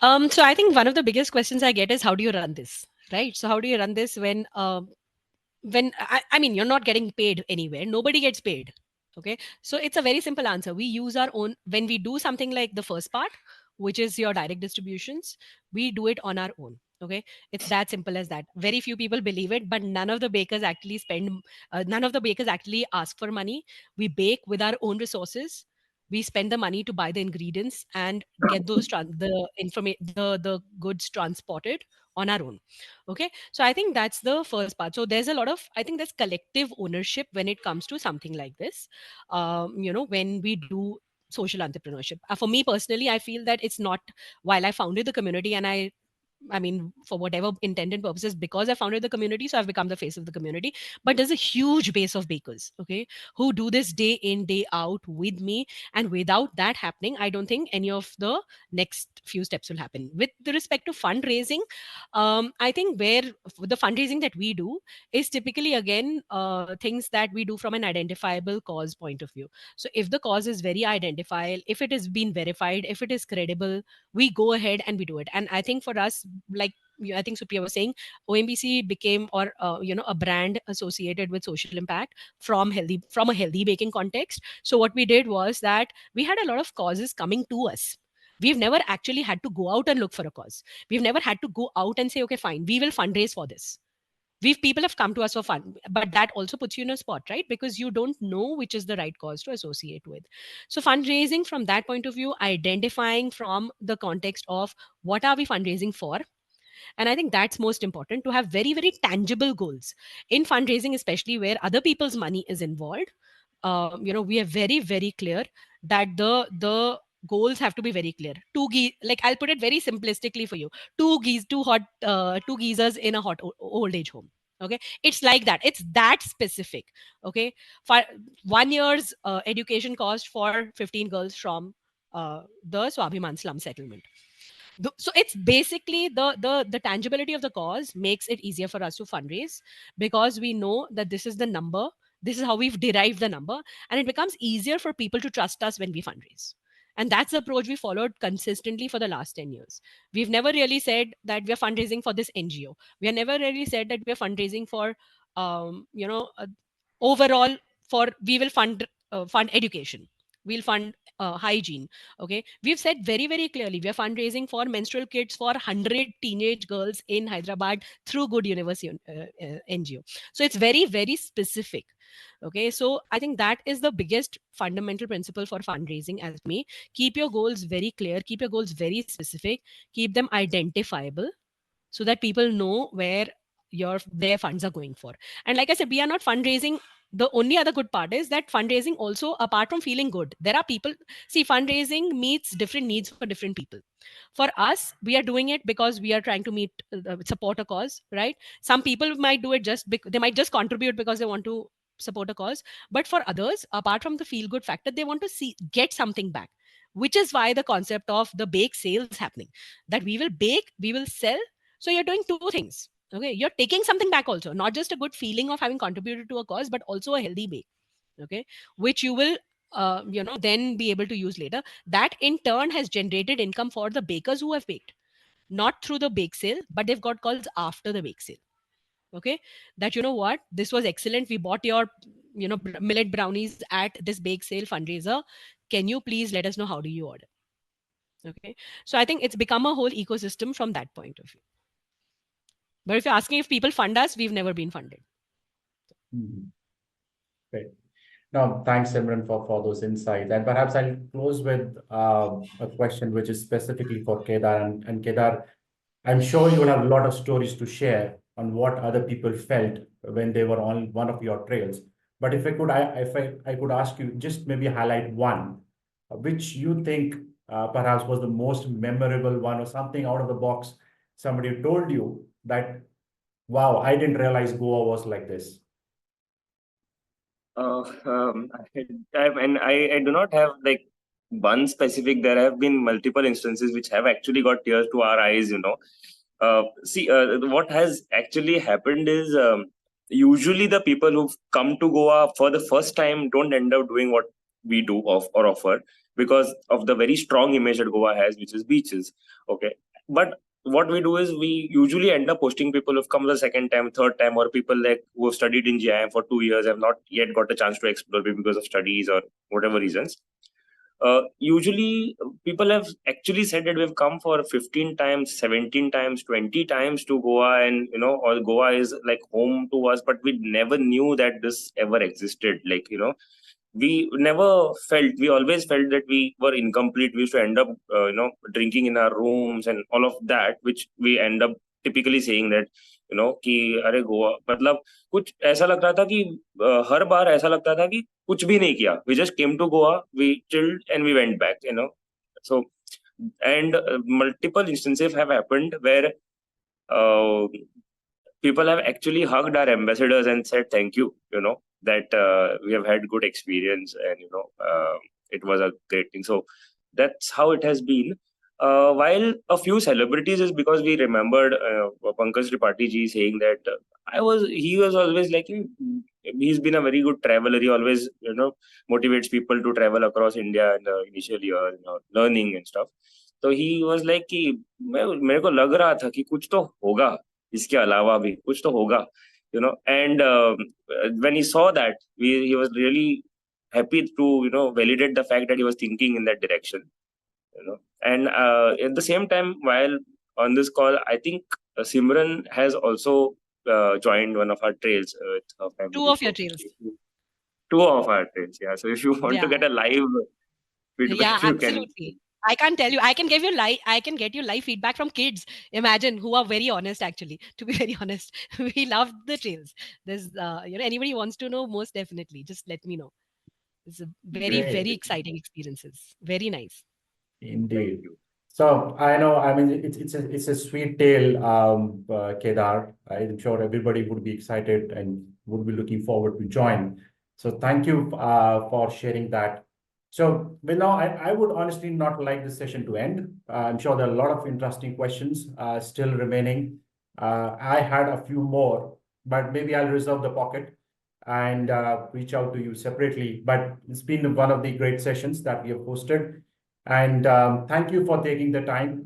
So I think one of the biggest questions I get is, how do you run this, right? So how do you run this when I mean, you're not getting paid anywhere. Nobody gets paid. Okay. So it's a very simple answer. We use our own, when we do something like the first part, which is your direct distributions, we do it on our own. Okay. It's that simple as that. Very few people believe it, but none of the bakers actually ask for money. We bake with our own resources. We spend the money to buy the ingredients and get those the goods transported on our own. Okay. So I think that's the first part. So there's there's collective ownership when it comes to something like this. When we do social entrepreneurship. For me personally, I feel that it's not, while I founded the community and I mean, for whatever intended purposes, because I founded the community, so I've become the face of the community. But there's a huge base of bakers, okay, who do this day in, day out with me. And without that happening, I don't think any of the next few steps will happen. With the respect to fundraising, I think where the fundraising that we do is typically, again, things that we do from an identifiable cause point of view. So if the cause is very identifiable, if it has been verified, if it is credible, we go ahead and we do it. And I think for us, like I think Supria was saying, OMBC became a brand associated with social impact from a healthy baking context. So what we did was that we had a lot of causes coming to us. We've never actually had to go out and look for a cause. We've never had to go out and say, okay, fine, we will fundraise for this. People have come to us for fun, but that also puts you in a spot, right? Because you don't know which is the right cause to associate with. So fundraising from that point of view, identifying from the context of what are we fundraising for, And I think that's most important, to have very, very tangible goals in fundraising, especially where other people's money is involved. We are very, very clear that the goals have to be very clear. Like I'll put it very simplistically for you: two geezers in a hot old age home. Okay, it's like that. It's that specific. Okay, for 1 year's education cost for 15 girls from the Swabhiman slum settlement. So it's basically the tangibility of the cause makes it easier for us to fundraise, because we know that this is the number, this is how we've derived the number, and it becomes easier for people to trust us when we fundraise. And that's the approach we followed consistently for the last 10 years. We've never really said that we're fundraising for this NGO. We have never really said that we're fundraising for overall, for we will fund education, we'll fund hygiene. Okay, we've said very, very clearly we are fundraising for menstrual kits for 100 teenage girls in Hyderabad through Good University NGO. So it's very, very specific. Okay, so I think that is the biggest fundamental principle for fundraising as me. Keep your goals very clear, keep your goals very specific, keep them identifiable, so that people know where their funds are going for. And like I said, we are not fundraising. The only other good part is that fundraising also, apart from feeling good, there are people, see, fundraising meets different needs for different people. For us, we are doing it because we are trying to support a cause, right? Some people might do it they might just contribute because they want to support a cause. But for others, apart from the feel good factor, they want to get something back, which is why the concept of the bake sale is happening, that we will bake, we will sell. So you're doing two things. Okay, you're taking something back also, not just a good feeling of having contributed to a cause, but also a healthy bake. Okay, which you will then be able to use later. That in turn has generated income for the bakers who have baked, not through the bake sale, but they've got calls after the bake sale. Okay, that, you know what, this was excellent, we bought your millet brownies at this bake sale fundraiser, can you please let us know how do you order? Okay, so I think it's become a whole ecosystem from that point of view. But if you're asking if people fund us, we've never been funded. Great. No, thanks, Simran, for those insights. And perhaps I'll close with a question which is specifically for Kedar. And Kedar, I'm sure you will have a lot of stories to share on what other people felt when they were on one of your trails. But if I could ask you, just maybe highlight one, which you think perhaps was the most memorable one, or something out of the box somebody told you that, wow, I didn't realize Goa was like this. I do not have like one specific. There have been multiple instances which have actually got tears to our eyes. What has actually happened is usually the people who've come to Goa for the first time don't end up doing what we do or offer, because of the very strong image that Goa has, which is beaches. Okay, but what we do is we usually end up hosting people who've come the second time, third time, or people like who have studied in GIM for 2 years, have not yet got a chance to explore because of studies or whatever reasons. Usually people have actually said that we've come for 15 times, 17 times, 20 times to Goa, and or Goa is like home to us, but we never knew that this ever existed. We always felt that we were incomplete. We used to end up drinking in our rooms and all of that, which we end up typically saying that कि अरे गोवा, मतलब कुछ ऐसा लग रहा था कि हर बार ऐसा लगता था कि कुछ भी नहीं किया. We just came to Goa, we chilled and we went back. So, and multiple instances have happened where people have actually hugged our ambassadors and said thank you, that we have had good experience, and it was a great thing. So that's how it has been. While a few celebrities is because we remembered Pankaj Tripathi ji saying that he was always like, he's been a very good traveler. He always motivates people to travel across India in the initial year, learning and stuff. So he was like कि मेरे को लग रहा था कि कुछ तो होगा, इसके अलावा भी कुछ तो होगा, and when he saw that, he was really happy to validate the fact that he was thinking in that direction, and at the same time, while on this call, I think Simran has also joined one of our trails with her family. Two of your trails. Two of our trails, yeah. So if you want to get a live feedback, absolutely. I can't tell you. I can give you I can get you live feedback from kids. Imagine, who are very honest. Actually, to be very honest, we love the trails. There's anybody wants to know, most definitely, just let me know. It's a very Great. exciting experiences. Very nice. Indeed. So I know, I mean, it's a sweet tale, Kedar. I'm sure everybody would be excited and would be looking forward to join. So thank you for sharing that. So, now I would honestly not like this session to end. I'm sure there are a lot of interesting questions still remaining. I had a few more, but maybe I'll reserve the pocket and reach out to you separately. But it's been one of the great sessions that we have hosted. And thank you for taking the time,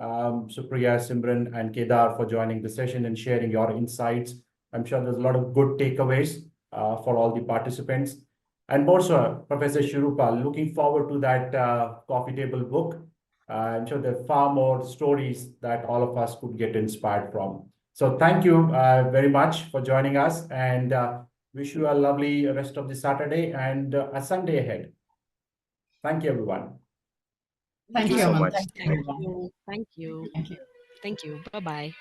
Supria, Simran, and Kedar, for joining the session and sharing your insights. I'm sure there's a lot of good takeaways for all the participants. And also, Professor Shirupa, looking forward to that coffee table book. I'm sure there are far more stories that all of us could get inspired from. So thank you very much for joining us, and wish you a lovely rest of the Saturday and a Sunday ahead. Thank you, everyone. Thank you, so Aman. much. Thank you, Thank everyone. you. Thank you. Thank you. Thank you. Bye bye.